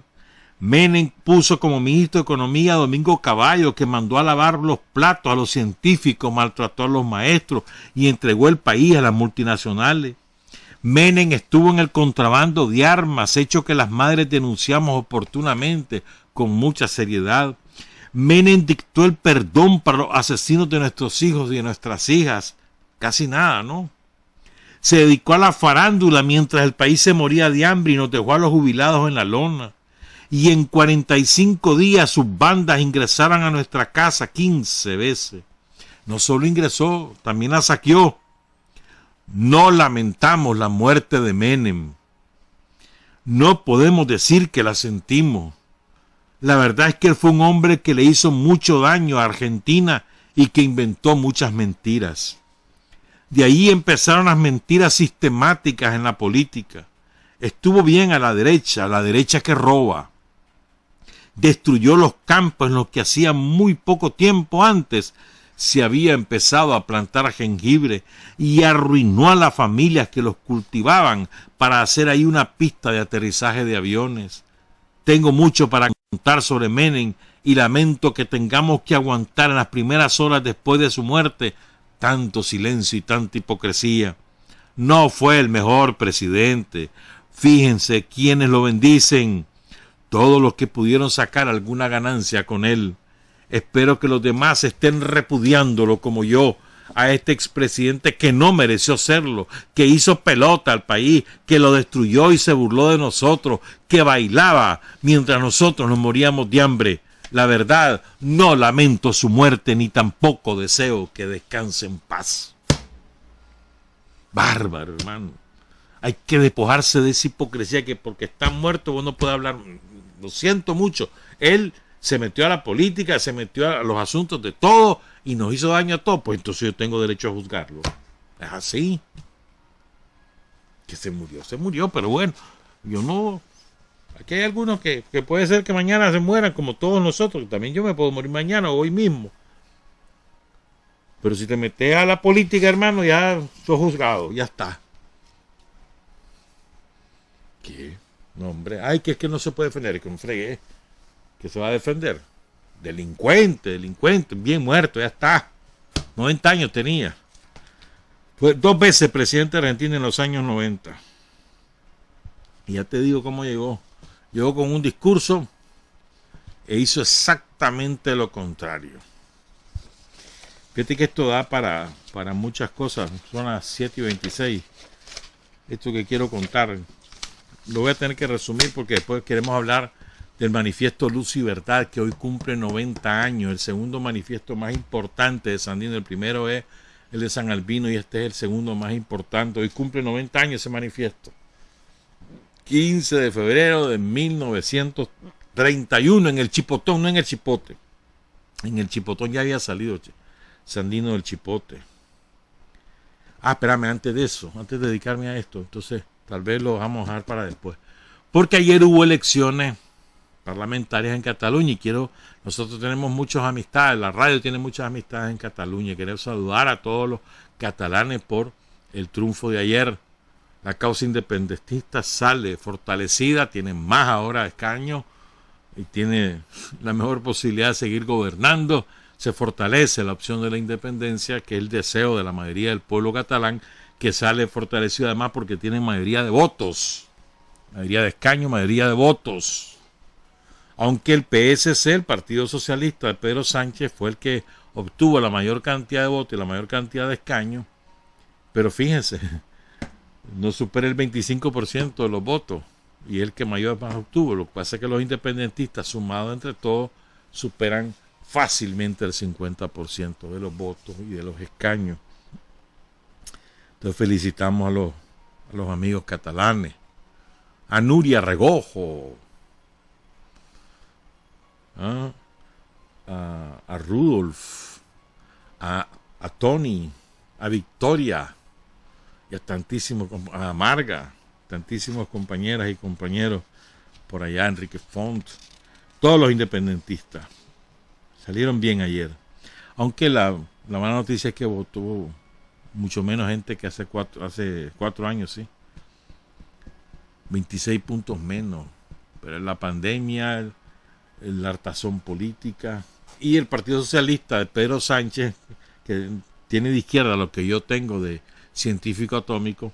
Menem puso como ministro de Economía a Domingo Cavallo, que mandó a lavar los platos a los científicos, maltrató a los maestros y entregó el país a las multinacionales. Menem estuvo en el contrabando de armas, hecho que las madres denunciamos oportunamente, con mucha seriedad. Menem dictó el perdón para los asesinos de nuestros hijos y de nuestras hijas. Casi nada, ¿no? Se dedicó a la farándula mientras el país se moría de hambre y nos dejó a los jubilados en la lona. Y en 45 días sus bandas ingresaron a nuestra casa 15 veces. No solo ingresó, también la saqueó. No lamentamos la muerte de Menem. No podemos decir que la sentimos. La verdad es que él fue un hombre que le hizo mucho daño a Argentina y que inventó muchas mentiras. De ahí empezaron las mentiras sistemáticas en la política. Estuvo bien a la derecha que roba. Destruyó los campos en los que hacía muy poco tiempo antes se había empezado a plantar jengibre y arruinó a las familias que los cultivaban para hacer ahí una pista de aterrizaje de aviones. Tengo mucho para contar sobre Menem y lamento que tengamos que aguantar en las primeras horas después de su muerte tanto silencio y tanta hipocresía. No fue el mejor presidente. Fíjense quienes lo bendicen. Todos los que pudieron sacar alguna ganancia con él. Espero que los demás estén repudiándolo como yo a este expresidente que no mereció serlo, que hizo pelota al país, que lo destruyó y se burló de nosotros, que bailaba mientras nosotros nos moríamos de hambre. La verdad, no lamento su muerte ni tampoco deseo que descanse en paz. Bárbaro, hermano. Hay que despojarse de esa hipocresía que porque está muerto vos no puedes hablar. Lo siento mucho. Él se metió a la política, se metió a los asuntos de todo y nos hizo daño a todos. Pues entonces yo tengo derecho a juzgarlo. Es así. Que se murió, pero bueno, yo no. Aquí hay algunos que puede ser que mañana se mueran como todos nosotros. También yo me puedo morir mañana o hoy mismo. Pero si te metes a la política, hermano, ya sos juzgado, ya está. ¿Qué? No, hombre, ay, que es que no se puede defender, que me fregué, que se va a defender. Delincuente, bien muerto, ya está. 90 años tenía. Fue 2 veces presidente de Argentina en los años 90. Y ya te digo cómo llegó. Llegó con un discurso e hizo exactamente lo contrario. Fíjate que esto da para muchas cosas. Son las 7:26. Esto que quiero contar lo voy a tener que resumir porque después queremos hablar del manifiesto Luz y Verdad, que hoy cumple 90 años, el segundo manifiesto más importante de Sandino. El primero es el de San Albino y este es el segundo más importante. Hoy cumple 90 años ese manifiesto. 15 de febrero de 1931 en el Chipotón, no en el Chipote. En el Chipotón ya había salido Sandino del Chipote. Espérame, antes de eso, antes de dedicarme a esto, entonces tal vez lo vamos a dejar para después. Porque ayer hubo elecciones parlamentarias en Cataluña y nosotros tenemos muchas amistades, la radio tiene muchas amistades en Cataluña. Quiero saludar a todos los catalanes por el triunfo de ayer. La causa independentista sale fortalecida, tiene más ahora escaños y tiene la mejor posibilidad de seguir gobernando. Se fortalece la opción de la independencia, que es el deseo de la mayoría del pueblo catalán, que sale fortalecido además porque tiene mayoría de votos, mayoría de escaños, mayoría de votos. Aunque el PSC, el Partido Socialista de Pedro Sánchez, fue el que obtuvo la mayor cantidad de votos y la mayor cantidad de escaños, pero fíjense, no supera el 25% de los votos y el que mayor más obtuvo. Lo que pasa es que los independentistas, sumados entre todos, superan fácilmente el 50% de los votos y de los escaños. Entonces felicitamos a los amigos catalanes, a Nuria Regojo, a Rudolf, a Tony, a Victoria, y a Marga, tantísimos compañeras y compañeros por allá, Enrique Font, todos los independentistas salieron bien ayer. Aunque la mala noticia es que votó mucho menos gente que hace 4 años, sí. 26 puntos menos. Pero la pandemia, el hartazón política y el Partido Socialista de Pedro Sánchez, que tiene de izquierda lo que yo tengo de científico atómico,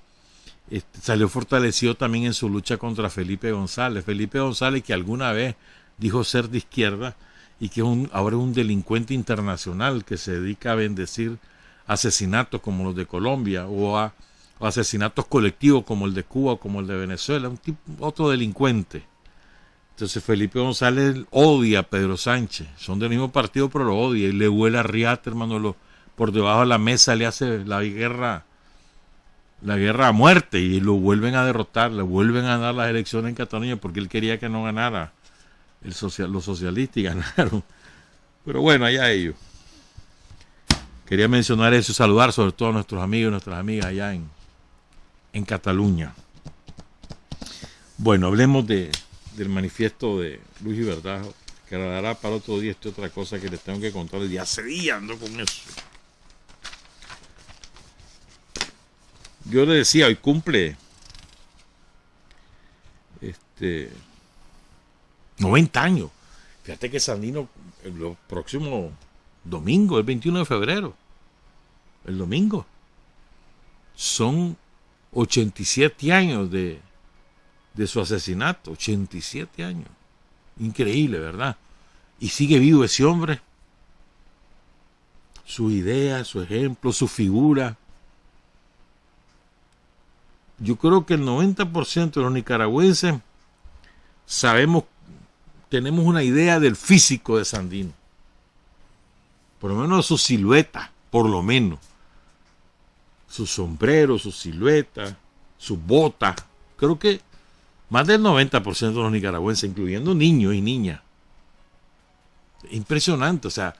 salió fortalecido también en su lucha contra Felipe González. Felipe González, que alguna vez dijo ser de izquierda y que ahora es un delincuente internacional que se dedica a bendecir asesinatos como los de Colombia o asesinatos colectivos como el de Cuba o como el de Venezuela, otro delincuente. Entonces Felipe González odia a Pedro Sánchez, son del mismo partido pero lo odia y le huele a riata, hermano, por debajo de la mesa le hace la guerra a muerte y lo vuelven a derrotar, le vuelven a dar las elecciones en Cataluña porque él quería que no ganara los socialistas y ganaron. Pero bueno, allá ellos. Quería mencionar eso y saludar sobre todo a nuestros amigos y nuestras amigas allá en Cataluña. Bueno, hablemos del manifiesto de Luz y Verdad, que dará para otro día. Esta otra cosa que les tengo que contar. Ya hace días ando con eso. Yo le decía, hoy cumple 90 años. Fíjate que Sandino, el próximo domingo, el 21 de febrero, el domingo, son 87 años de su asesinato. 87 años. Increíble, ¿verdad? Y sigue vivo ese hombre. Su idea, su ejemplo, su figura. Yo creo que el 90% de los nicaragüenses tenemos una idea del físico de Sandino. Por lo menos su silueta, por lo menos. Su sombrero, su silueta, sus botas. Creo que más del 90% de los nicaragüenses, incluyendo niños y niñas. Impresionante, o sea,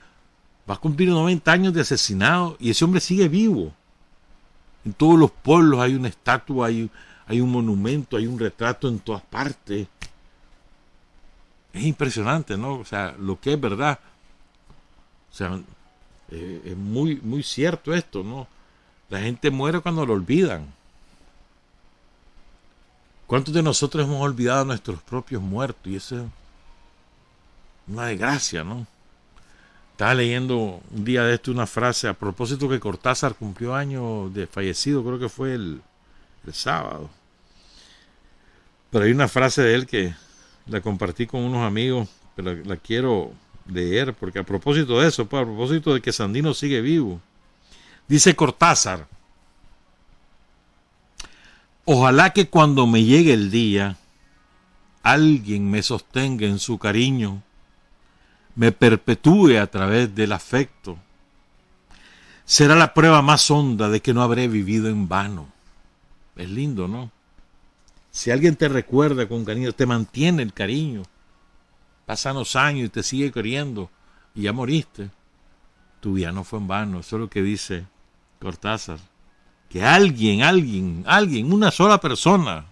va a cumplir 90 años de asesinado y ese hombre sigue vivo. En todos los pueblos hay una estatua, hay un monumento, hay un retrato en todas partes. Es impresionante, ¿no? O sea, lo que es verdad. O sea, es muy, muy cierto esto, ¿no? La gente muere cuando lo olvidan. ¿Cuántos de nosotros hemos olvidado a nuestros propios muertos? Y eso es una desgracia, ¿no? Estaba leyendo un día de esto una frase a propósito que Cortázar cumplió años de fallecido, creo que fue el sábado. Pero hay una frase de él que la compartí con unos amigos, pero la quiero leer, porque a propósito de eso, pues, a propósito de que Sandino sigue vivo. Dice Cortázar: ojalá que cuando me llegue el día, alguien me sostenga en su cariño, me perpetúe a través del afecto. Será la prueba más honda de que no habré vivido en vano. Es lindo, ¿no? Si alguien te recuerda con cariño, te mantiene el cariño. Pasan los años y te sigue queriendo y ya moriste. Tu vida no fue en vano. Eso es lo que dice Cortázar. Que alguien, una sola persona,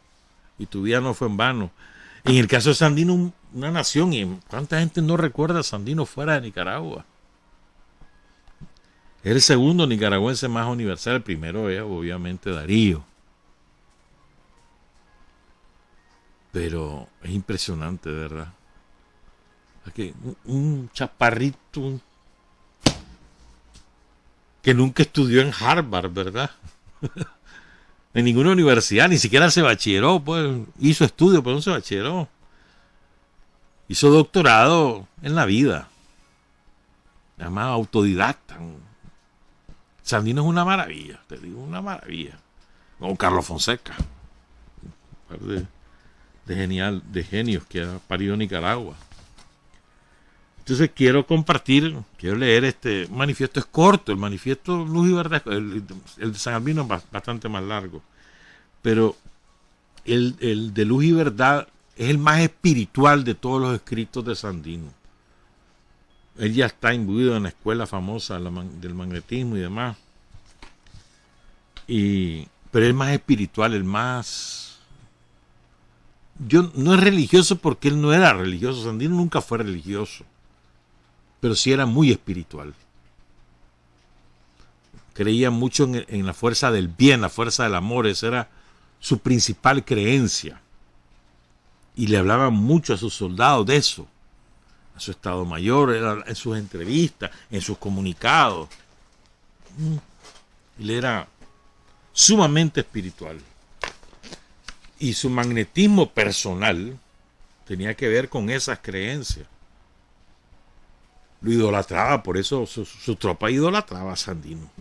y tu vida no fue en vano. En el caso de Sandino, una nación, y ¿cuánta gente no recuerda a Sandino fuera de Nicaragua? Es el segundo nicaragüense más universal. El primero es obviamente Darío. Pero es impresionante, de verdad. Aquí, un chaparrito que nunca estudió en Harvard, ¿verdad? En ninguna universidad, ni siquiera se bachilleró, pues hizo estudio, pero no se bachilleró. Hizo doctorado en la vida. Además, autodidacta. Sandino es una maravilla, te digo, una maravilla. Como Carlos Fonseca. Un par de genios que ha parido Nicaragua. Entonces quiero leer este manifiesto. Es corto, el manifiesto Luz y Verdad, el de San Albino es bastante más largo, pero el de Luz y Verdad es el más espiritual de todos los escritos de Sandino. Él ya está imbuido en la escuela famosa del magnetismo y demás. Pero el más espiritual, el más... no es religioso porque él no era religioso. Sandino nunca fue religioso. Pero sí era muy espiritual. Creía mucho en la fuerza del bien, la fuerza del amor. Esa era su principal creencia. Y le hablaba mucho a sus soldados de eso. A su Estado Mayor, en sus entrevistas, en sus comunicados. Él era sumamente espiritual. Y su magnetismo personal tenía que ver con esas creencias. Lo idolatraba, por eso su tropa idolatraba a Sandino.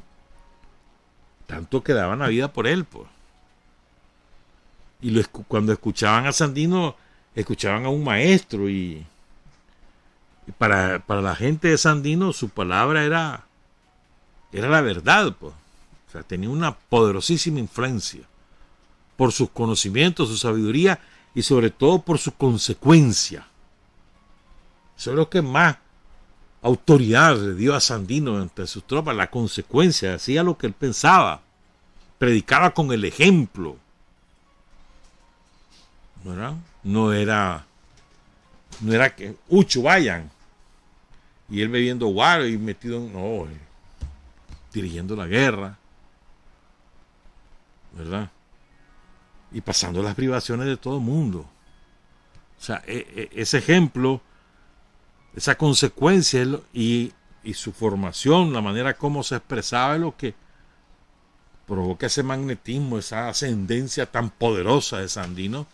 Tanto que daban la vida por él, pues. Y cuando escuchaban a Sandino, escuchaban a un maestro y para la gente de Sandino su palabra era la verdad, pues. O sea, tenía una poderosísima influencia por sus conocimientos, su sabiduría y sobre todo por su consecuencia. Eso es lo que más autoridad le dio a Sandino ante sus tropas, la consecuencia, hacía lo que él pensaba, predicaba con el ejemplo, ¿verdad? No era que Ucho vayan y él bebiendo guaro y metido dirigiendo la guerra, ¿verdad? Y pasando las privaciones de todo el mundo. O sea, ese ejemplo, esa consecuencia y su formación, la manera como se expresaba es lo que provoca ese magnetismo, esa ascendencia tan poderosa de Sandino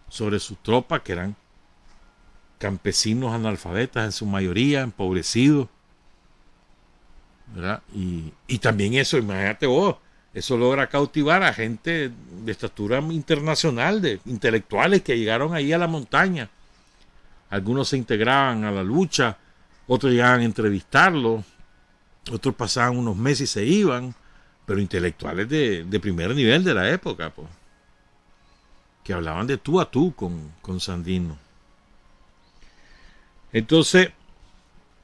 sobre sus tropas, que eran campesinos analfabetas en su mayoría, empobrecidos, ¿verdad? Y también eso, imagínate vos, eso logra cautivar a gente de estatura internacional, de intelectuales que llegaron ahí a la montaña. Algunos se integraban a la lucha, otros llegaban a entrevistarlo, otros pasaban unos meses y se iban, pero intelectuales de primer nivel de la época, pues, que hablaban de tú a tú con Sandino. Entonces,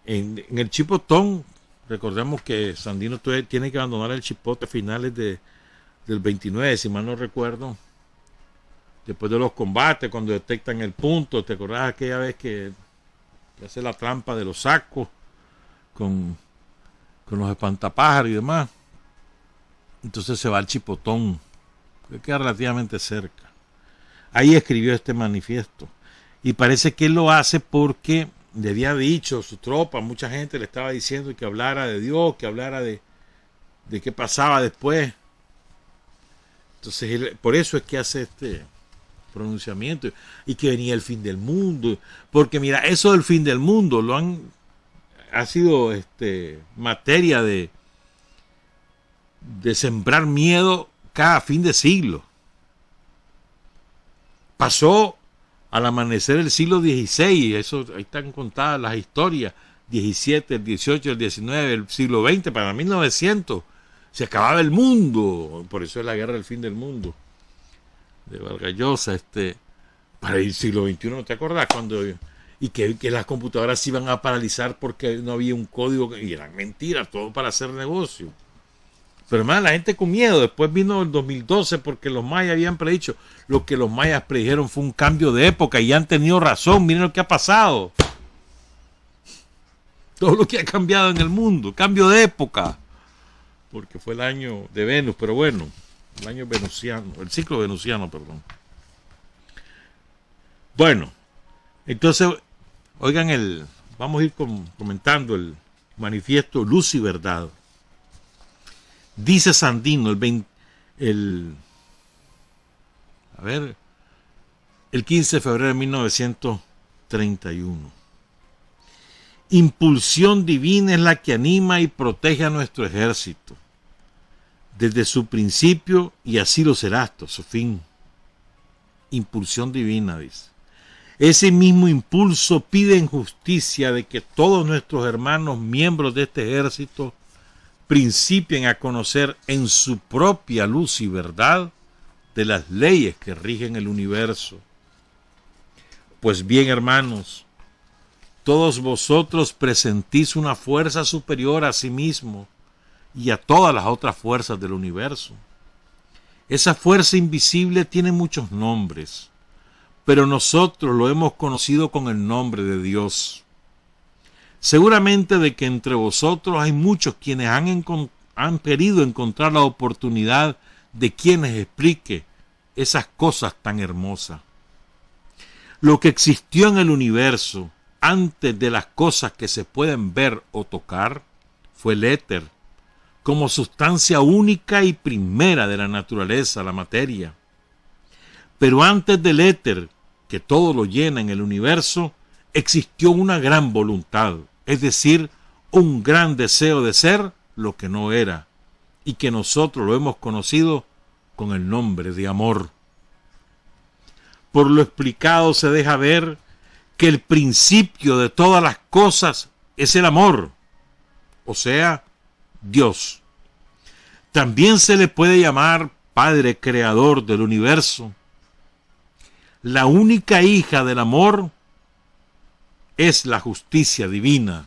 en el Chipotón, recordemos que Sandino tiene que abandonar el Chipote a finales del 29, si mal no recuerdo. Después de los combates, cuando detectan el punto, ¿te acordás aquella vez que hace la trampa de los sacos con los espantapájaros y demás? Entonces se va al Chipotón, que queda relativamente cerca. Ahí escribió este manifiesto. Y parece que él lo hace porque le había dicho a su tropa, mucha gente le estaba diciendo que hablara de Dios, que hablara de qué pasaba después. Entonces, por eso es que hace este pronunciamiento y que venía el fin del mundo. Porque mira, eso del fin del mundo ha sido materia de sembrar miedo cada fin de siglo. Pasó al amanecer del siglo XVI, eso, ahí están contadas las historias, 17, el 18, el 19, el siglo XX, para 1900, se acababa el mundo, por eso es la guerra del fin del mundo, de Vargas Llosa, para el siglo XXI, ¿no te acordás? Y que las computadoras se iban a paralizar porque no había un código, y eran mentiras, todo para hacer negocio. Pero hermano, la gente con miedo. Después vino el 2012 porque los mayas habían predicho. Lo que los mayas predijeron fue un cambio de época y han tenido razón. Miren lo que ha pasado. Todo lo que ha cambiado en el mundo. Cambio de época. Porque fue el año de Venus, pero bueno. El año venusiano. El ciclo venusiano, perdón. Bueno. Entonces, oigan vamos a ir comentando el manifiesto Luz y Verdad. Dice Sandino el 15 de febrero de 1931. Impulsión divina es la que anima y protege a nuestro ejército desde su principio y así lo será hasta su fin. Impulsión divina, dice. Ese mismo impulso pide en justicia de que todos nuestros hermanos miembros de este ejército principien a conocer en su propia luz y verdad de las leyes que rigen el universo. Pues bien, hermanos, todos vosotros presentís una fuerza superior a sí mismo y a todas las otras fuerzas del universo. Esa fuerza invisible tiene muchos nombres, pero nosotros lo hemos conocido con el nombre de Dios. Seguramente de que entre vosotros hay muchos quienes han querido encontrar la oportunidad de quienes explique esas cosas tan hermosas. Lo que existió en el universo antes de las cosas que se pueden ver o tocar fue el éter, como sustancia única y primera de la naturaleza, la materia. Pero antes del éter, que todo lo llena en el universo, existió una gran voluntad, es decir, un gran deseo de ser lo que no era, y que nosotros lo hemos conocido con el nombre de amor. Por lo explicado se deja ver que el principio de todas las cosas es el amor, o sea, Dios. También se le puede llamar Padre Creador del universo. La única hija del amor es la justicia divina.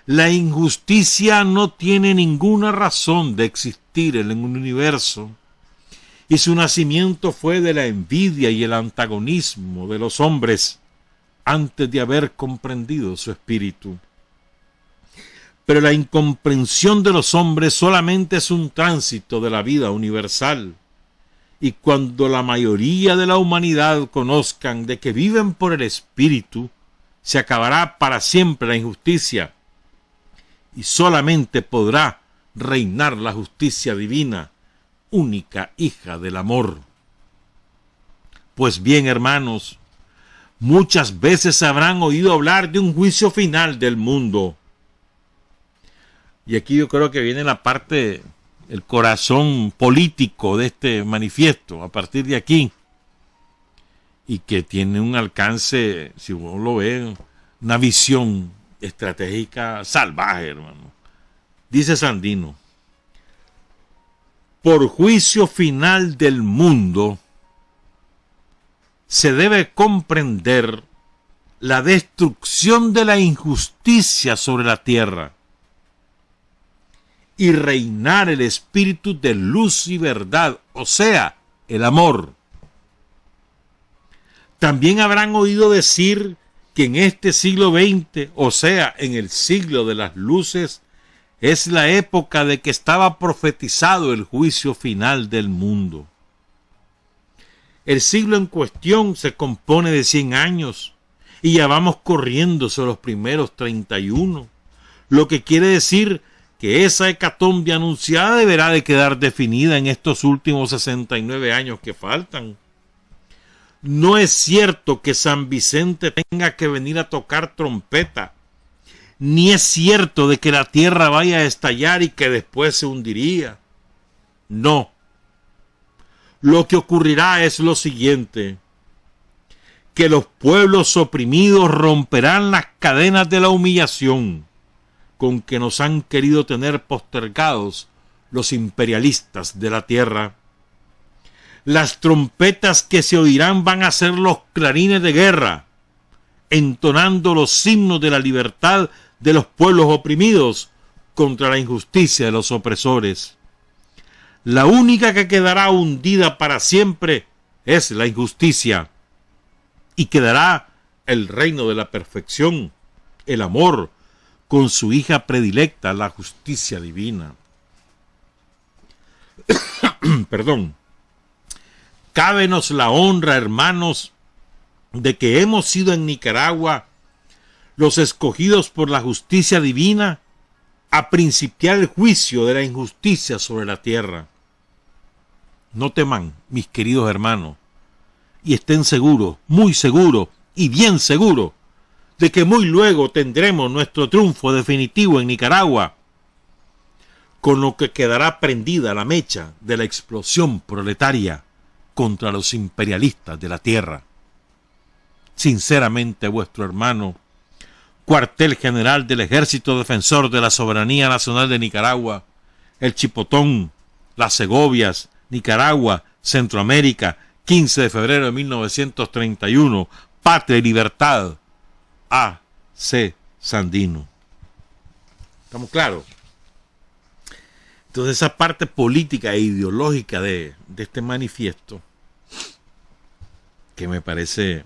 La injusticia no tiene ninguna razón de existir en el universo, y su nacimiento fue de la envidia y el antagonismo de los hombres antes de haber comprendido su espíritu. Pero la incomprensión de los hombres solamente es un tránsito de la vida universal, y cuando la mayoría de la humanidad conozcan de que viven por el espíritu, se acabará para siempre la injusticia, y solamente podrá reinar la justicia divina, única hija del amor. Pues bien, hermanos, muchas veces habrán oído hablar de un juicio final del mundo. Y aquí yo creo que viene la parte, el corazón político de este manifiesto, a partir de aquí, y que tiene un alcance, si uno lo ve, una visión estratégica salvaje, hermano. Dice Sandino: por juicio final del mundo se debe comprender la destrucción de la injusticia sobre la tierra y reinar el espíritu de luz y verdad, o sea, el amor. También habrán oído decir que en este siglo XX, o sea, en el siglo de las luces, es la época de que estaba profetizado el juicio final del mundo. El siglo en cuestión se compone de 100 años y ya vamos corriendo sobre los primeros 31, lo que quiere decir que esa hecatombe anunciada deberá de quedar definida en estos últimos 69 años que faltan. No es cierto que San Vicente tenga que venir a tocar trompeta, ni es cierto de que la tierra vaya a estallar y que después se hundiría. No. Lo que ocurrirá es lo siguiente: que los pueblos oprimidos romperán las cadenas de la humillación con que nos han querido tener postergados los imperialistas de la tierra. Las trompetas que se oirán van a ser los clarines de guerra, entonando los himnos de la libertad de los pueblos oprimidos contra la injusticia de los opresores. La única que quedará hundida para siempre es la injusticia, y quedará el reino de la perfección, el amor, con su hija predilecta, la justicia divina. Perdón. Cábenos la honra, hermanos, de que hemos sido en Nicaragua los escogidos por la justicia divina a principiar el juicio de la injusticia sobre la tierra. No teman, mis queridos hermanos, y estén seguros, muy seguros y bien seguros, de que muy luego tendremos nuestro triunfo definitivo en Nicaragua, con lo que quedará prendida la mecha de la explosión proletaria contra los imperialistas de la tierra. Sinceramente, vuestro hermano, Cuartel General del Ejército Defensor de la Soberanía Nacional de Nicaragua, El Chipotón, Las Segovias, Nicaragua, Centroamérica, 15 de febrero de 1931, Patria y Libertad. A. C. Sandino. ¿Estamos claros? Entonces esa parte política e ideológica de este manifiesto, que me parece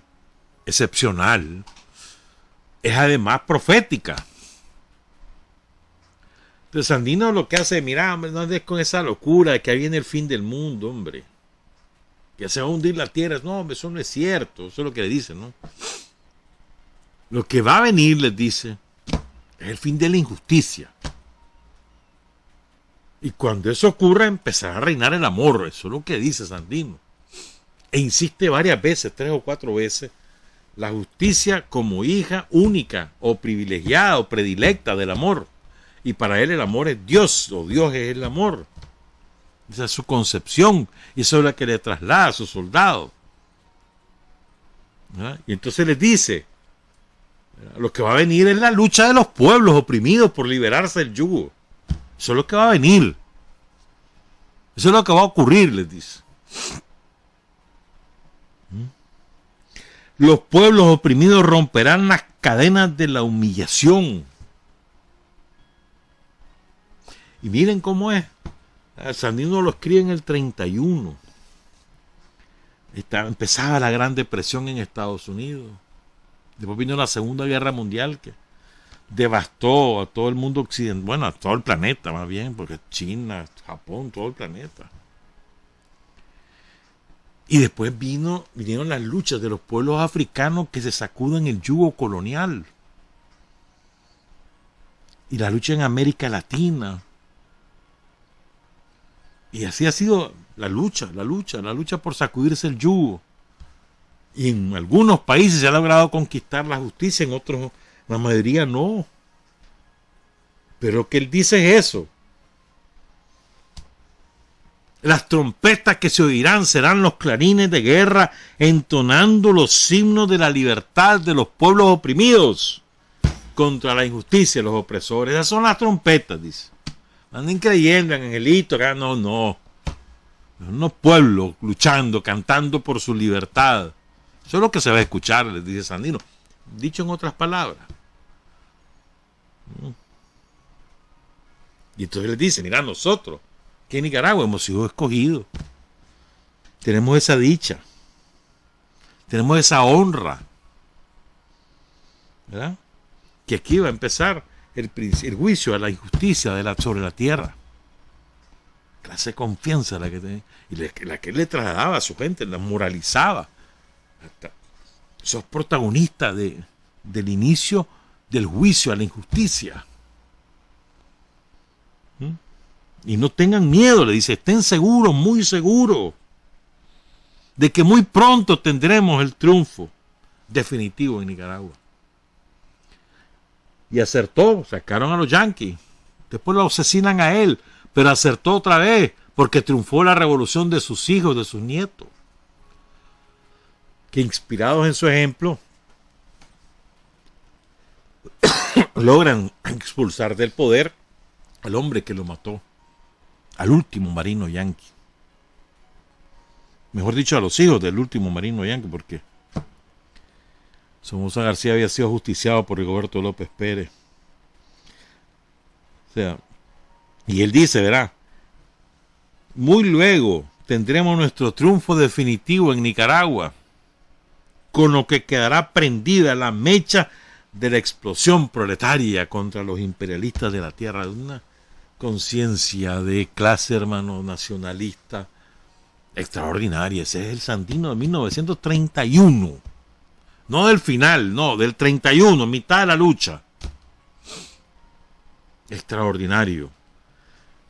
excepcional, es además profética. Entonces Sandino lo que hace, mira, hombre, no andes con esa locura de que ahí viene el fin del mundo, hombre. Que se va a hundir la tierra. No, hombre, eso no es cierto. Eso es lo que le dicen, ¿no? Lo que va a venir, les dice, es el fin de la injusticia. Y cuando eso ocurra, empezará a reinar el amor. Eso es lo que dice Sandino. E insiste varias veces, 3 o 4 veces, la justicia como hija única o privilegiada o predilecta del amor. Y para él el amor es Dios, o Dios es el amor. Esa es su concepción, y eso es lo que le traslada a sus soldados. ¿Verdad? Y entonces les dice, lo que va a venir es la lucha de los pueblos oprimidos por liberarse del yugo. Eso es lo que va a venir. Eso es lo que va a ocurrir, les dice. Los pueblos oprimidos romperán las cadenas de la humillación. Y miren cómo es. Sandino lo escribe en el 31. Empezaba la Gran Depresión en Estados Unidos. Después vino la Segunda Guerra Mundial que devastó a todo el mundo occidental, bueno, a todo el planeta más bien, porque China, Japón, todo el planeta. Y después vinieron las luchas de los pueblos africanos que se sacuden el yugo colonial. Y la lucha en América Latina. Y así ha sido la lucha por sacudirse el yugo. Y en algunos países se ha logrado conquistar la justicia, en otros, la mayoría no. Pero lo que él dice es eso. Las trompetas que se oirán serán los clarines de guerra entonando los himnos de la libertad de los pueblos oprimidos contra la injusticia de los opresores. Esas son las trompetas, dice. Anden creyendo en angelitos, acá no. Unos pueblos luchando, cantando por su libertad. Eso es lo que se va a escuchar, les dice Sandino. Dicho en otras palabras. Y entonces les dice, mira, nosotros, que en Nicaragua hemos sido escogidos. Tenemos esa dicha. Tenemos esa honra. ¿Verdad? Que aquí va a empezar el juicio a la injusticia sobre la tierra. Clase de confianza la que tenía. Y la que él le trasladaba a su gente, la moralizaba. Sos protagonistas del inicio del juicio a la injusticia. Y no tengan miedo, le dice, estén seguros, muy seguros, de que muy pronto tendremos el triunfo definitivo en Nicaragua. Y acertó, sacaron a los yanquis, después lo asesinan a él, pero acertó otra vez, porque triunfó la revolución de sus hijos, de sus nietos, que inspirados en su ejemplo, logran expulsar del poder al hombre que lo mató, al último marino yanqui. Mejor dicho, a los hijos del último marino yanqui, porque Somoza García había sido ajusticiado por Rigoberto López Pérez. O sea, y él dice, verá, muy luego tendremos nuestro triunfo definitivo en Nicaragua, con lo que quedará prendida la mecha de la explosión proletaria contra los imperialistas de la tierra. Una conciencia de clase, hermano, nacionalista extraordinaria. Ese es el Sandino de 1931. No del final, no, del 31, mitad de la lucha. Extraordinario.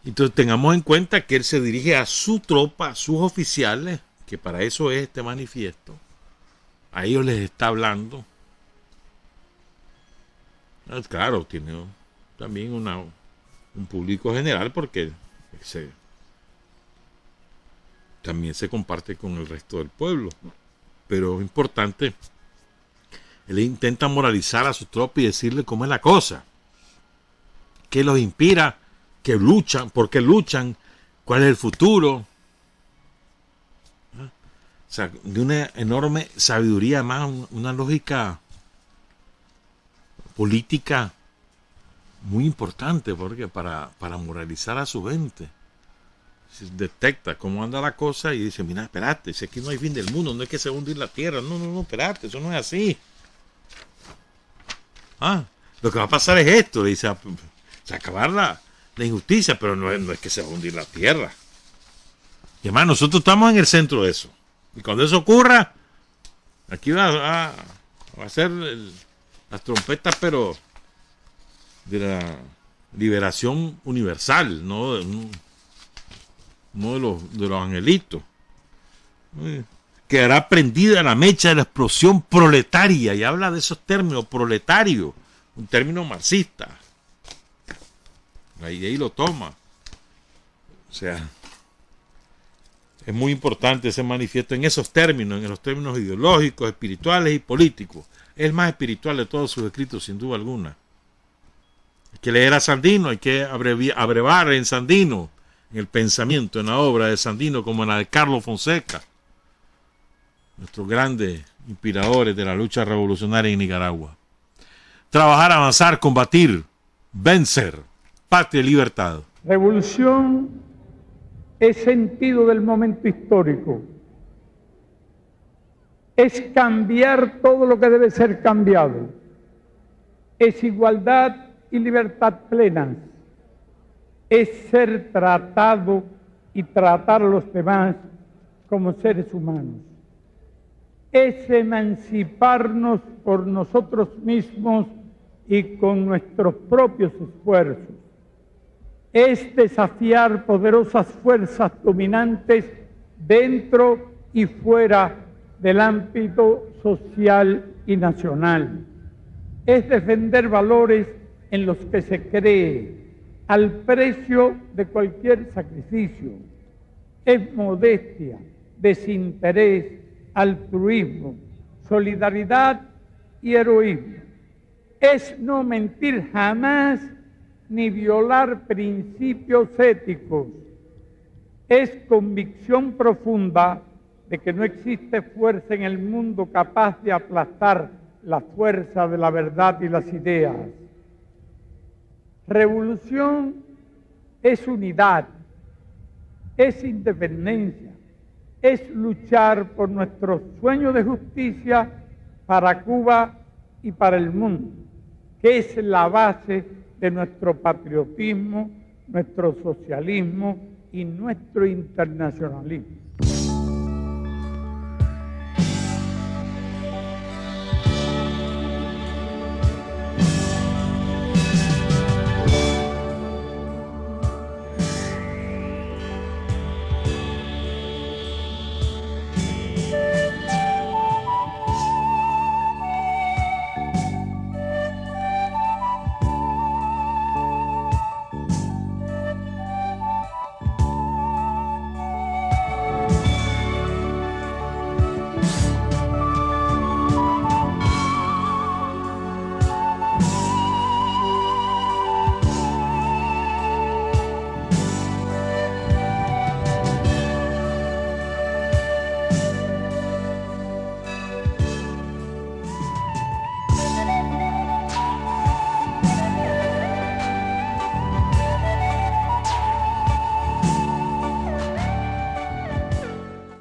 Entonces tengamos en cuenta que él se dirige a su tropa, a sus oficiales, que para eso es este manifiesto. A ellos les está hablando. Claro, tiene también un público general porque también se comparte con el resto del pueblo. Pero es importante, él intenta moralizar a su tropa y decirle cómo es la cosa. ¿Qué los inspira? ¿Qué luchan? ¿Por qué luchan? ¿Cuál es el futuro? O sea, de una enorme sabiduría, más una lógica política muy importante, porque para moralizar a su gente. Se detecta cómo anda la cosa y dice, mira, espérate, si aquí no hay fin del mundo, no es que se va a hundir la tierra, no, espérate, eso no es así. Lo que va a pasar es esto, dice, acabar la injusticia, pero no es que se va a hundir la tierra. Y además nosotros estamos en el centro de eso. Y cuando eso ocurra, aquí va a ser las trompetas, pero de la liberación universal, no de los angelitos. Quedará prendida la mecha de la explosión proletaria, y habla de esos términos, proletario, un término marxista. Ahí lo toma. O sea, es muy importante ese manifiesto en esos términos, en los términos ideológicos, espirituales y políticos. Es el más espiritual de todos sus escritos, sin duda alguna. Hay que leer a Sandino, hay que abrevar en Sandino, en el pensamiento, en la obra de Sandino, como en la de Carlos Fonseca, nuestros grandes inspiradores de la lucha revolucionaria en Nicaragua. Trabajar, avanzar, combatir, vencer, patria y libertad. Revolución es sentido del momento histórico. Es cambiar todo lo que debe ser cambiado. Es igualdad y libertad plenas. Es ser tratado y tratar a los demás como seres humanos. Es emanciparnos por nosotros mismos y con nuestros propios esfuerzos. Es desafiar poderosas fuerzas dominantes dentro y fuera del ámbito social y nacional. Es defender valores en los que se cree, al precio de cualquier sacrificio. Es modestia, desinterés, altruismo, solidaridad y heroísmo. Es no mentir jamás ni violar principios éticos. Es convicción profunda de que no existe fuerza en el mundo capaz de aplastar la fuerza de la verdad y las ideas. Revolución es unidad, es independencia, es luchar por nuestro sueño de justicia para Cuba y para el mundo, que es la base de nuestro patriotismo, nuestro socialismo y nuestro internacionalismo.